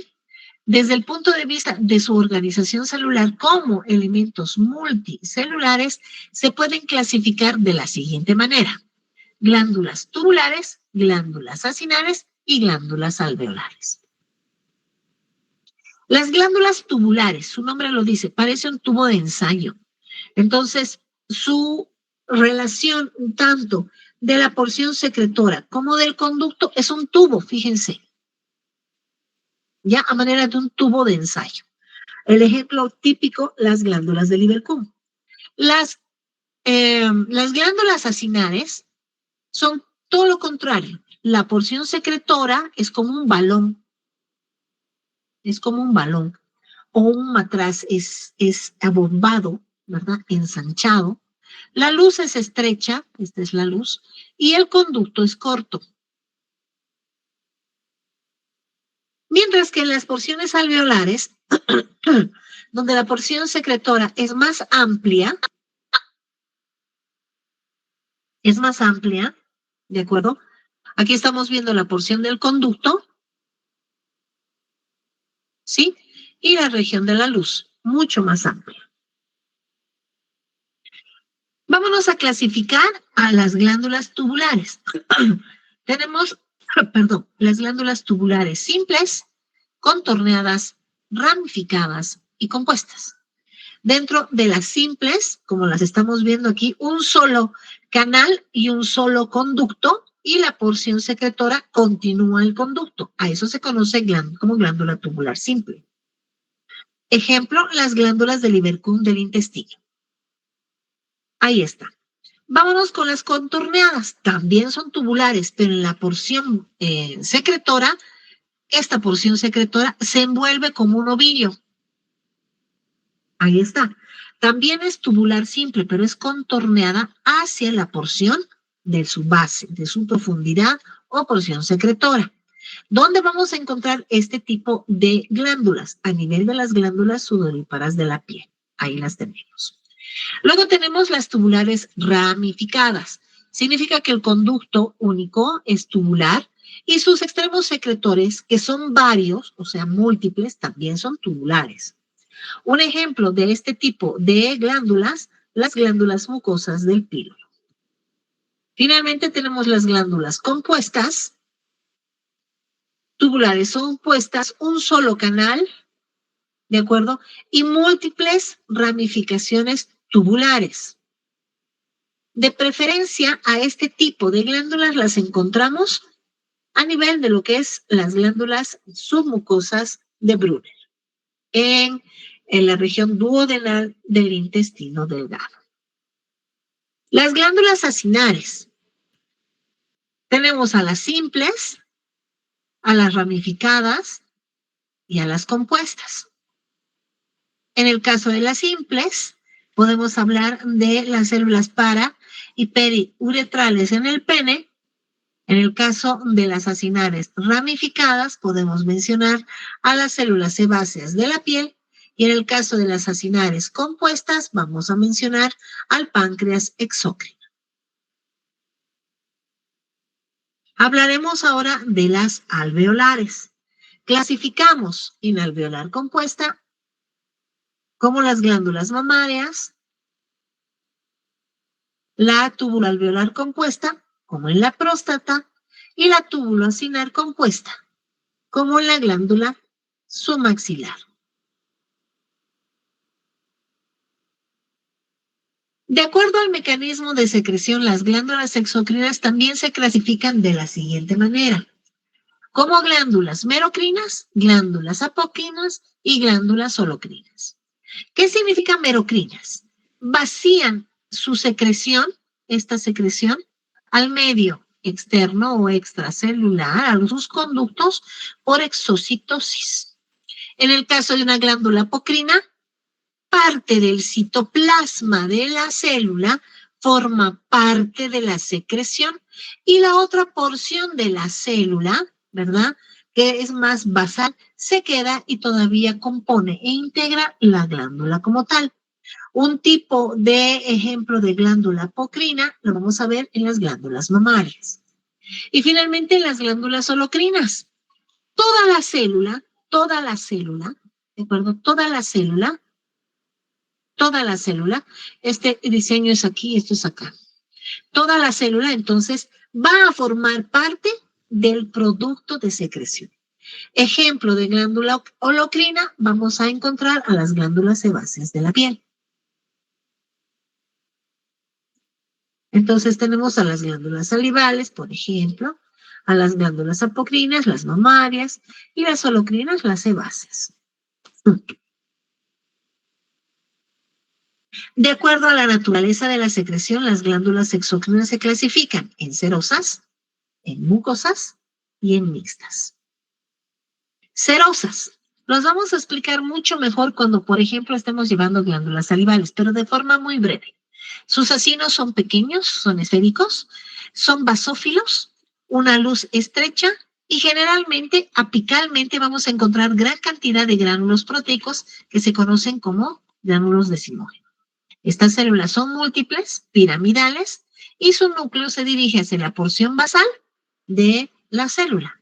desde el punto de vista de su organización celular como elementos multicelulares, se pueden clasificar de la siguiente manera: glándulas tubulares, glándulas acinares y glándulas alveolares. Las glándulas tubulares, su nombre lo dice, parece un tubo de ensayo. Entonces, su relación tanto de la porción secretora como del conducto es un tubo, fíjense, ya a manera de un tubo de ensayo. El ejemplo típico, las glándulas de Lieberkühn. Las glándulas acinares son todo lo contrario. La porción secretora es como un balón. Es como un balón. O un matraz es abombado, ¿verdad? Ensanchado. La luz es estrecha, esta es la luz, y el conducto es corto. Mientras que en las porciones alveolares, donde la porción secretora es más amplia, ¿de acuerdo? Aquí estamos viendo la porción del conducto, ¿sí? Y la región de la luz, mucho más amplia. Vámonos a clasificar a las glándulas tubulares. Tenemos, las glándulas tubulares simples, contorneadas, ramificadas y compuestas. Dentro de las simples, como las estamos viendo aquí, un solo canal y un solo conducto, y la porción secretora continúa el conducto. A eso se conoce como glándula tubular simple. Ejemplo, las glándulas del Ibercum del intestino. Ahí está. Vámonos con las contorneadas. También son tubulares, pero en la porción secretora, esta porción secretora se envuelve como un ovillo. Ahí está. También es tubular simple, pero es contorneada hacia la porción de su base, de su profundidad o porción secretora. ¿Dónde vamos a encontrar este tipo de glándulas? A nivel de las glándulas sudoríparas de la piel. Ahí las tenemos. Luego tenemos las tubulares ramificadas. Significa que el conducto único es tubular y sus extremos secretores, que son varios, o sea, múltiples, también son tubulares. Un ejemplo de este tipo de glándulas, las glándulas mucosas del píloro. Finalmente tenemos las glándulas compuestas. Tubulares son compuestas, un solo canal, ¿de acuerdo? Y múltiples ramificaciones tubulares. De preferencia a este tipo de glándulas las encontramos a nivel de lo que es las glándulas submucosas de Brunner, en la región duodenal del intestino delgado. Las glándulas acinares. Tenemos a las simples, a las ramificadas y a las compuestas. En el caso de las simples, podemos hablar de las células para y periuretrales en el pene. En el caso de las acinares ramificadas, podemos mencionar a las células sebáceas de la piel, y en el caso de las acinares compuestas, vamos a mencionar al páncreas exócrino. Hablaremos ahora de las alveolares. Clasificamos en alveolar compuesta como las glándulas mamarias, la túbula alveolar compuesta, como en la próstata, y la túbula acinar compuesta, como en la glándula submaxilar. De acuerdo al mecanismo de secreción, las glándulas exocrinas también se clasifican de la siguiente manera: como glándulas merocrinas, glándulas apocrinas y glándulas holocrinas. ¿Qué significa merocrinas? Vacían su secreción, esta secreción, al medio externo o extracelular, a sus conductos, por exocitosis. En el caso de una glándula apocrina, parte del citoplasma de la célula forma parte de la secreción y la otra porción de la célula, ¿verdad?, que es más basal, se queda y todavía compone e integra la glándula como tal. Un tipo de ejemplo de glándula apocrina lo vamos a ver en las glándulas mamarias. Y finalmente en las glándulas holocrinas. Toda la célula, ¿de acuerdo? Toda la célula, este diseño es aquí, esto es acá. Toda la célula entonces va a formar parte del producto de secreción. Ejemplo de glándula holocrina, vamos a encontrar a las glándulas sebáceas de la piel. Entonces tenemos a las glándulas salivales, por ejemplo, a las glándulas apocrinas, las mamarias, y las holocrinas, las sebáceas. De acuerdo a la naturaleza de la secreción, las glándulas exocrinas se clasifican en serosas, en mucosas y en mixtas. Serosas. Los vamos a explicar mucho mejor cuando, por ejemplo, estemos llevando glándulas salivales, pero de forma muy breve. Sus acinos son pequeños, son esféricos, son basófilos, una luz estrecha y generalmente, apicalmente, vamos a encontrar gran cantidad de gránulos proteicos que se conocen como gránulos decimógenos. Estas células son múltiples, piramidales, y su núcleo se dirige hacia la porción basal de la célula.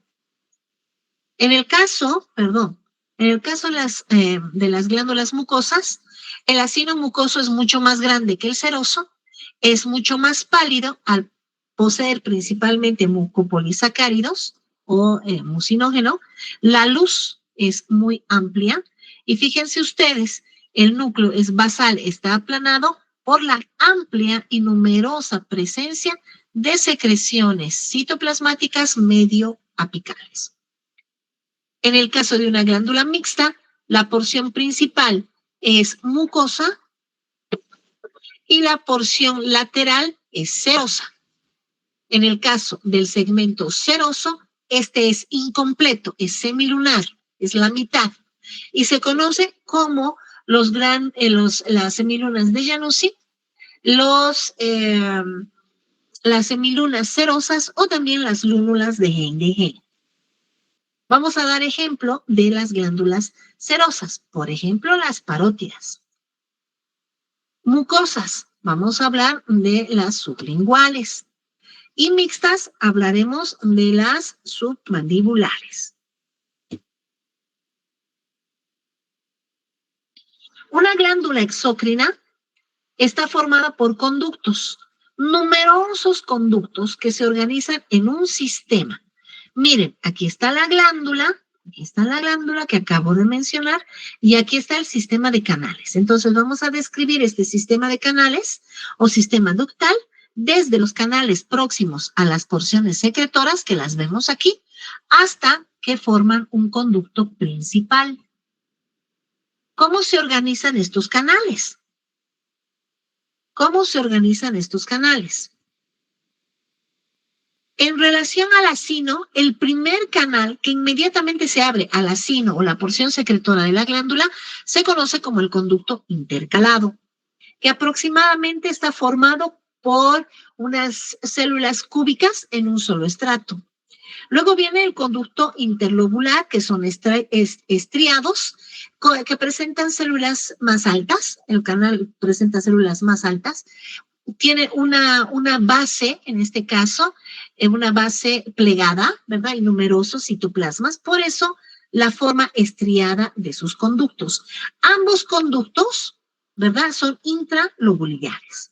En el caso de las glándulas mucosas, el acino mucoso es mucho más grande que el seroso, es mucho más pálido al poseer principalmente mucopolisacáridos o mucinógeno. La luz es muy amplia y fíjense ustedes el núcleo es basal, está aplanado por la amplia y numerosa presencia de secreciones citoplasmáticas medio apicales. En el caso de una glándula mixta, la porción principal es mucosa y la porción lateral es serosa. En el caso del segmento seroso, este es incompleto, es semilunar, es la mitad, y se conoce como las semilunas de Januzzi, las semilunas serosas o también las lúnulas de Heinrich. Vamos a dar ejemplo de las glándulas serosas, por ejemplo, las parótidas. Mucosas, vamos a hablar de las sublinguales. Y mixtas, hablaremos de las submandibulares. Una glándula exócrina está formada por conductos, numerosos conductos que se organizan en un sistema. Miren, aquí está la glándula que acabo de mencionar, y aquí está el sistema de canales. Entonces vamos a describir este sistema de canales o sistema ductal desde los canales próximos a las porciones secretoras, que las vemos aquí, hasta que forman un conducto principal. ¿Cómo se organizan estos canales? ¿Cómo se organizan estos canales? En relación al acino, el primer canal que inmediatamente se abre al acino o la porción secretora de la glándula se conoce como el conducto intercalado, que aproximadamente está formado por unas células cúbicas en un solo estrato. Luego viene el conducto interlobular, que son estriados, que presentan células más altas. El canal presenta células más altas. Tiene una base, en este caso, una base plegada, ¿verdad? Y numerosos citoplasmas. Por eso, la forma estriada de sus conductos. Ambos conductos, ¿verdad? Son intralobulillares.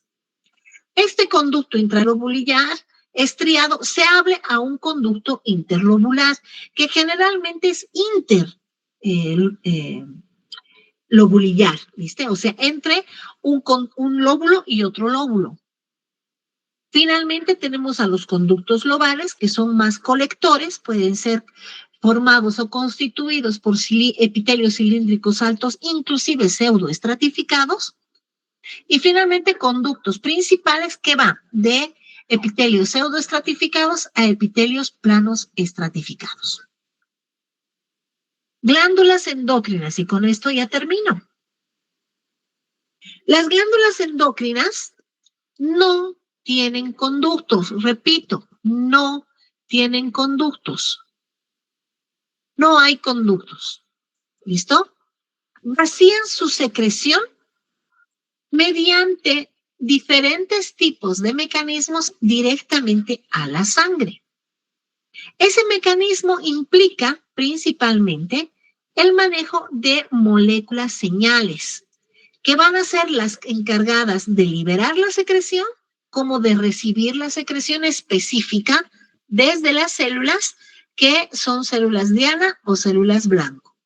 Este conducto intralobular estriado se abre a un conducto interlobular, que generalmente es interlobulillar, ¿viste? O sea, entre un lóbulo y otro lóbulo. Finalmente tenemos a los conductos lobales, que son más colectores, pueden ser formados o constituidos por epitelios cilíndricos altos, inclusive pseudoestratificados. Y finalmente conductos principales que van de epitelios pseudoestratificados a epitelios planos estratificados. Glándulas endócrinas, y con esto ya termino. Las glándulas endócrinas no tienen conductos, repito, no tienen conductos. No hay conductos. ¿Listo? Vacían su secreción mediante diferentes tipos de mecanismos directamente a la sangre. Ese mecanismo implica principalmente el manejo de moléculas señales, que van a ser las encargadas de liberar la secreción como de recibir la secreción específica desde las células que son células diana o células blanco.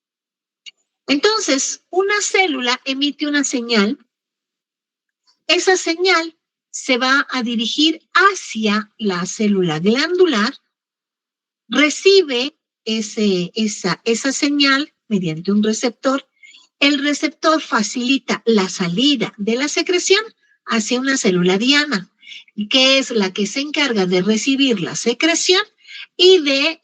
Entonces, una célula emite una señal. Esa señal se va a dirigir hacia la célula glandular, recibe esa señal mediante un receptor. El receptor facilita la salida de la secreción hacia una célula diana, que es la que se encarga de recibir la secreción y de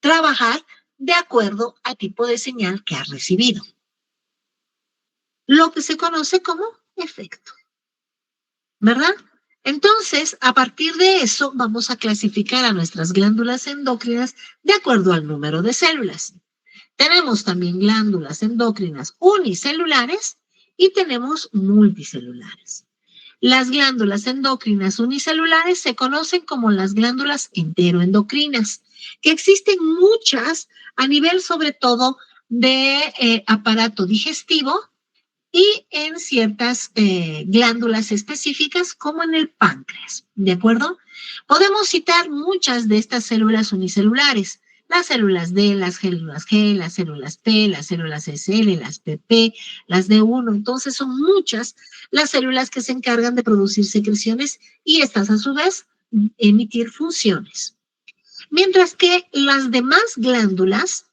trabajar de acuerdo al tipo de señal que ha recibido. Lo que se conoce como efecto. ¿Verdad? Entonces, a partir de eso, vamos a clasificar a nuestras glándulas endócrinas de acuerdo al número de células. Tenemos también glándulas endócrinas unicelulares y tenemos multicelulares. Las glándulas endócrinas unicelulares se conocen como las glándulas enteroendocrinas, que existen muchas a nivel sobre todo de aparato digestivo, y en ciertas glándulas específicas como en el páncreas, ¿de acuerdo? Podemos citar muchas de estas células unicelulares, las células D, las células G, las células P, las células SL, las PP, las D1. Entonces son muchas las células que se encargan de producir secreciones y estas a su vez emitir funciones. Mientras que las demás glándulas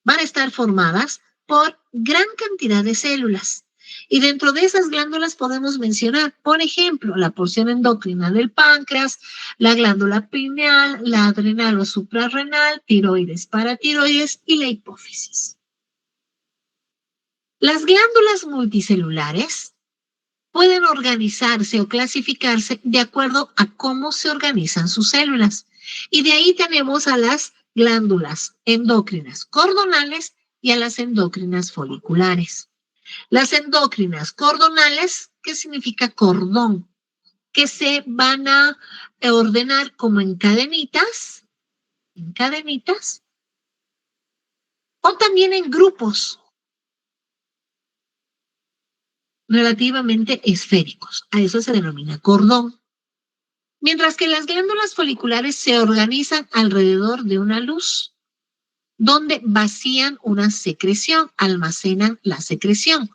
van a estar formadas por gran cantidad de células. Y dentro de esas glándulas podemos mencionar, por ejemplo, la porción endocrina del páncreas, la glándula pineal, la adrenal o suprarrenal, tiroides, paratiroides y la hipófisis. Las glándulas multicelulares pueden organizarse o clasificarse de acuerdo a cómo se organizan sus células. Y de ahí tenemos a las glándulas endocrinas cordonales y a las endocrinas foliculares. Las endocrinas cordonales, ¿qué significa cordón? Que se van a ordenar como en cadenitas, o también en grupos relativamente esféricos. A eso se denomina cordón. Mientras que las glándulas foliculares se organizan alrededor de una luz, donde vacían una secreción, almacenan la secreción.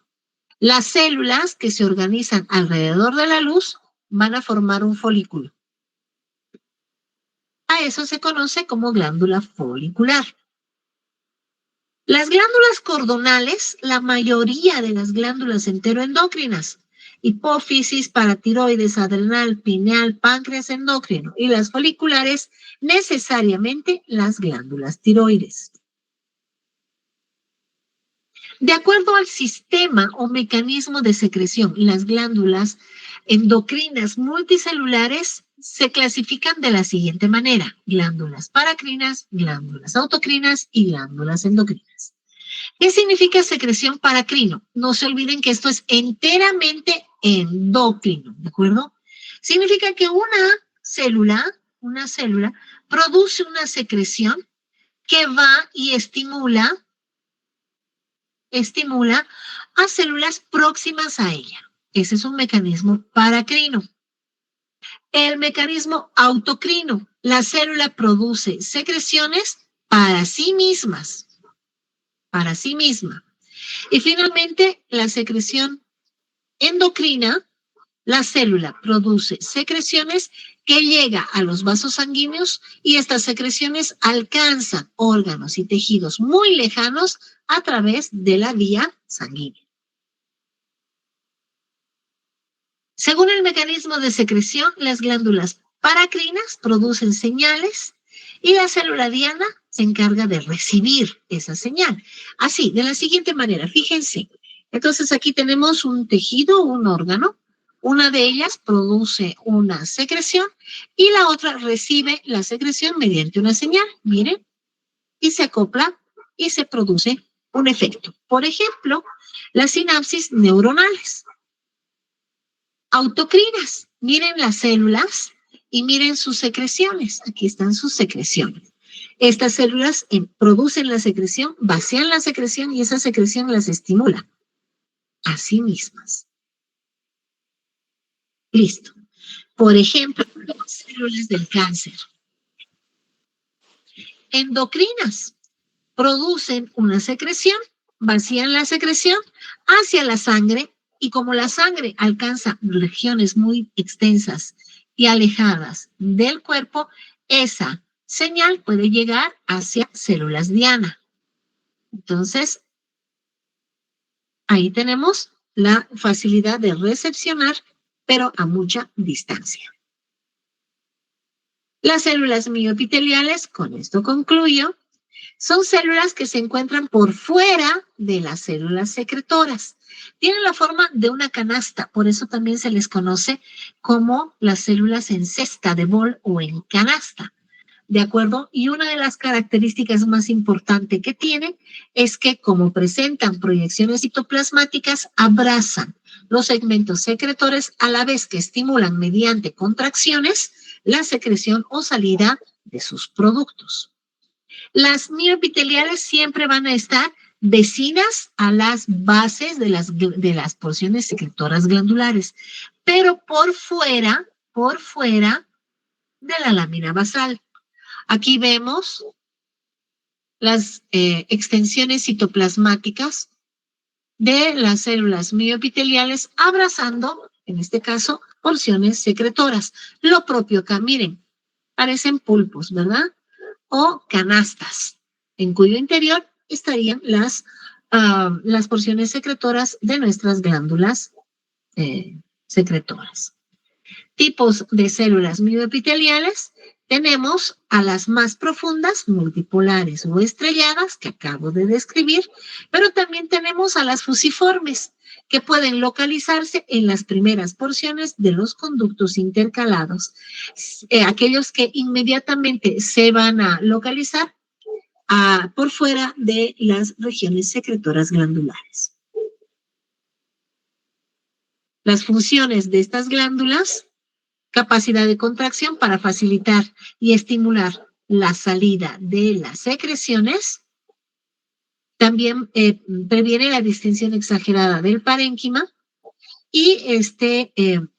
Las células que se organizan alrededor de la luz van a formar un folículo. A eso se conoce como glándula folicular. Las glándulas cordonales, la mayoría de las glándulas enteroendocrinas, hipófisis, paratiroides, adrenal, pineal, páncreas endocrino y las foliculares, necesariamente las glándulas tiroides. De acuerdo al sistema o mecanismo de secreción, las glándulas endocrinas multicelulares se clasifican de la siguiente manera: glándulas paracrinas, glándulas autocrinas y glándulas endocrinas. ¿Qué significa secreción paracrino? No se olviden que esto es enteramente endocrino, ¿de acuerdo? Significa que una célula produce una secreción que va y estimula a células próximas a ella. Ese es un mecanismo paracrino. El mecanismo autocrino, la célula produce secreciones para sí misma. Y finalmente, la secreción endocrina, la célula produce secreciones que llegan a los vasos sanguíneos y estas secreciones alcanzan órganos y tejidos muy lejanos a través de la vía sanguínea. Según el mecanismo de secreción, las glándulas paracrinas producen señales y la célula diana se encarga de recibir esa señal. Así, de la siguiente manera, fíjense. Entonces aquí tenemos un tejido, un órgano. Una de ellas produce una secreción y la otra recibe la secreción mediante una señal. Miren, y se acopla y se produce un efecto. Por ejemplo, las sinapsis neuronales. Autocrinas, miren las células y miren sus secreciones. Aquí están sus secreciones. Estas células producen la secreción, vacían la secreción y esa secreción las estimula a sí mismas. Listo. Por ejemplo, las células del cáncer. Endocrinas producen una secreción, vacían la secreción hacia la sangre y como la sangre alcanza regiones muy extensas y alejadas del cuerpo, esa señal puede llegar hacia células diana. Entonces, ahí tenemos la facilidad de recepcionar, pero a mucha distancia. Las células mioepiteliales, con esto concluyo, son células que se encuentran por fuera de las células secretoras. Tienen la forma de una canasta, por eso también se les conoce como las células en cesta de bol o en canasta. ¿De acuerdo? Y una de las características más importantes que tienen es que como presentan proyecciones citoplasmáticas, abrazan los segmentos secretores a la vez que estimulan mediante contracciones la secreción o salida de sus productos. Las mioepiteliales siempre van a estar vecinas a las bases de las porciones secretoras glandulares, pero por fuera de la lámina basal. Aquí vemos las extensiones citoplasmáticas de las células mioepiteliales, abrazando, en este caso, porciones secretoras. Lo propio acá, miren, parecen pulpos, ¿verdad? O canastas, en cuyo interior estarían las porciones secretoras de nuestras glándulas secretoras. Tipos de células mioepiteliales, tenemos a las más profundas, multipolares o estrelladas, que acabo de describir, pero también tenemos a las fusiformes, que pueden localizarse en las primeras porciones de los conductos intercalados. Aquellos que inmediatamente se van a localizar por fuera de las regiones secretoras glandulares. Las funciones de estas glándulas: capacidad de contracción para facilitar y estimular la salida de las secreciones. También previene la distensión exagerada del parénquima y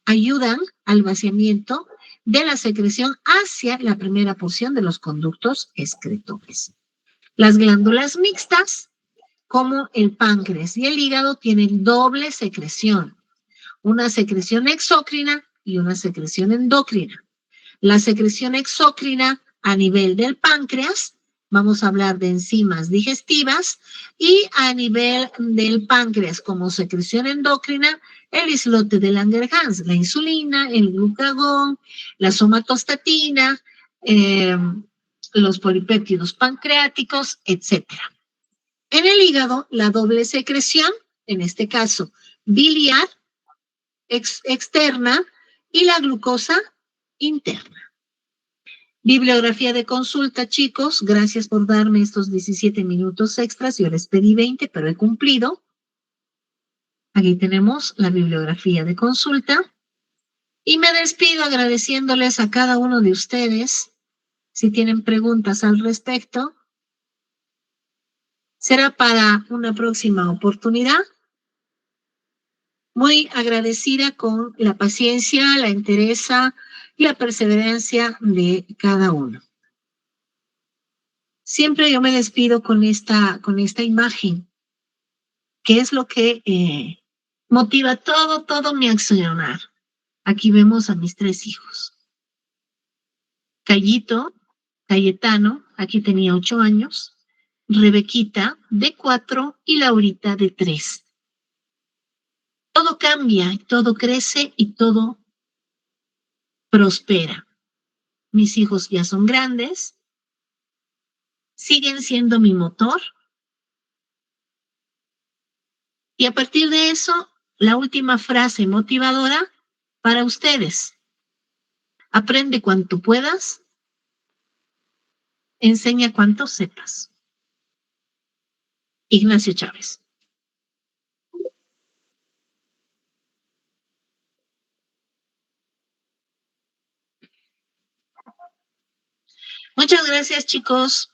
ayudan al vaciamiento de la secreción hacia la primera porción de los conductos excretores. Las glándulas mixtas, como el páncreas y el hígado, tienen doble secreción, una secreción exócrina y una secreción endócrina. La secreción exócrina a nivel del páncreas, vamos a hablar de enzimas digestivas, y a nivel del páncreas como secreción endócrina, el islote de Langerhans, la insulina, el glucagón, la somatostatina, los polipéptidos pancreáticos, etc. En el hígado, la doble secreción, en este caso biliar, externa, y la glucosa interna. Bibliografía de consulta, chicos. Gracias por darme estos 17 minutos extras. Yo les pedí 20, pero he cumplido. Aquí tenemos la bibliografía de consulta. Y me despido agradeciéndoles a cada uno de ustedes. Si tienen preguntas al respecto, será para una próxima oportunidad. Muy agradecida con la paciencia, la entereza y la perseverancia de cada uno. Siempre yo me despido con esta imagen, que es lo que motiva todo mi accionar. Aquí vemos a mis 3 hijos. Cayetano, aquí tenía 8 años, Rebequita, de 4, y Laurita, de 3. Todo cambia, todo crece y todo prospera. Mis hijos ya son grandes, siguen siendo mi motor. Y a partir de eso, la última frase motivadora para ustedes: aprende cuanto puedas, enseña cuanto sepas. Ignacio Chávez. Muchas gracias, chicos.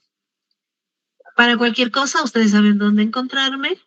Para cualquier cosa, ustedes saben dónde encontrarme.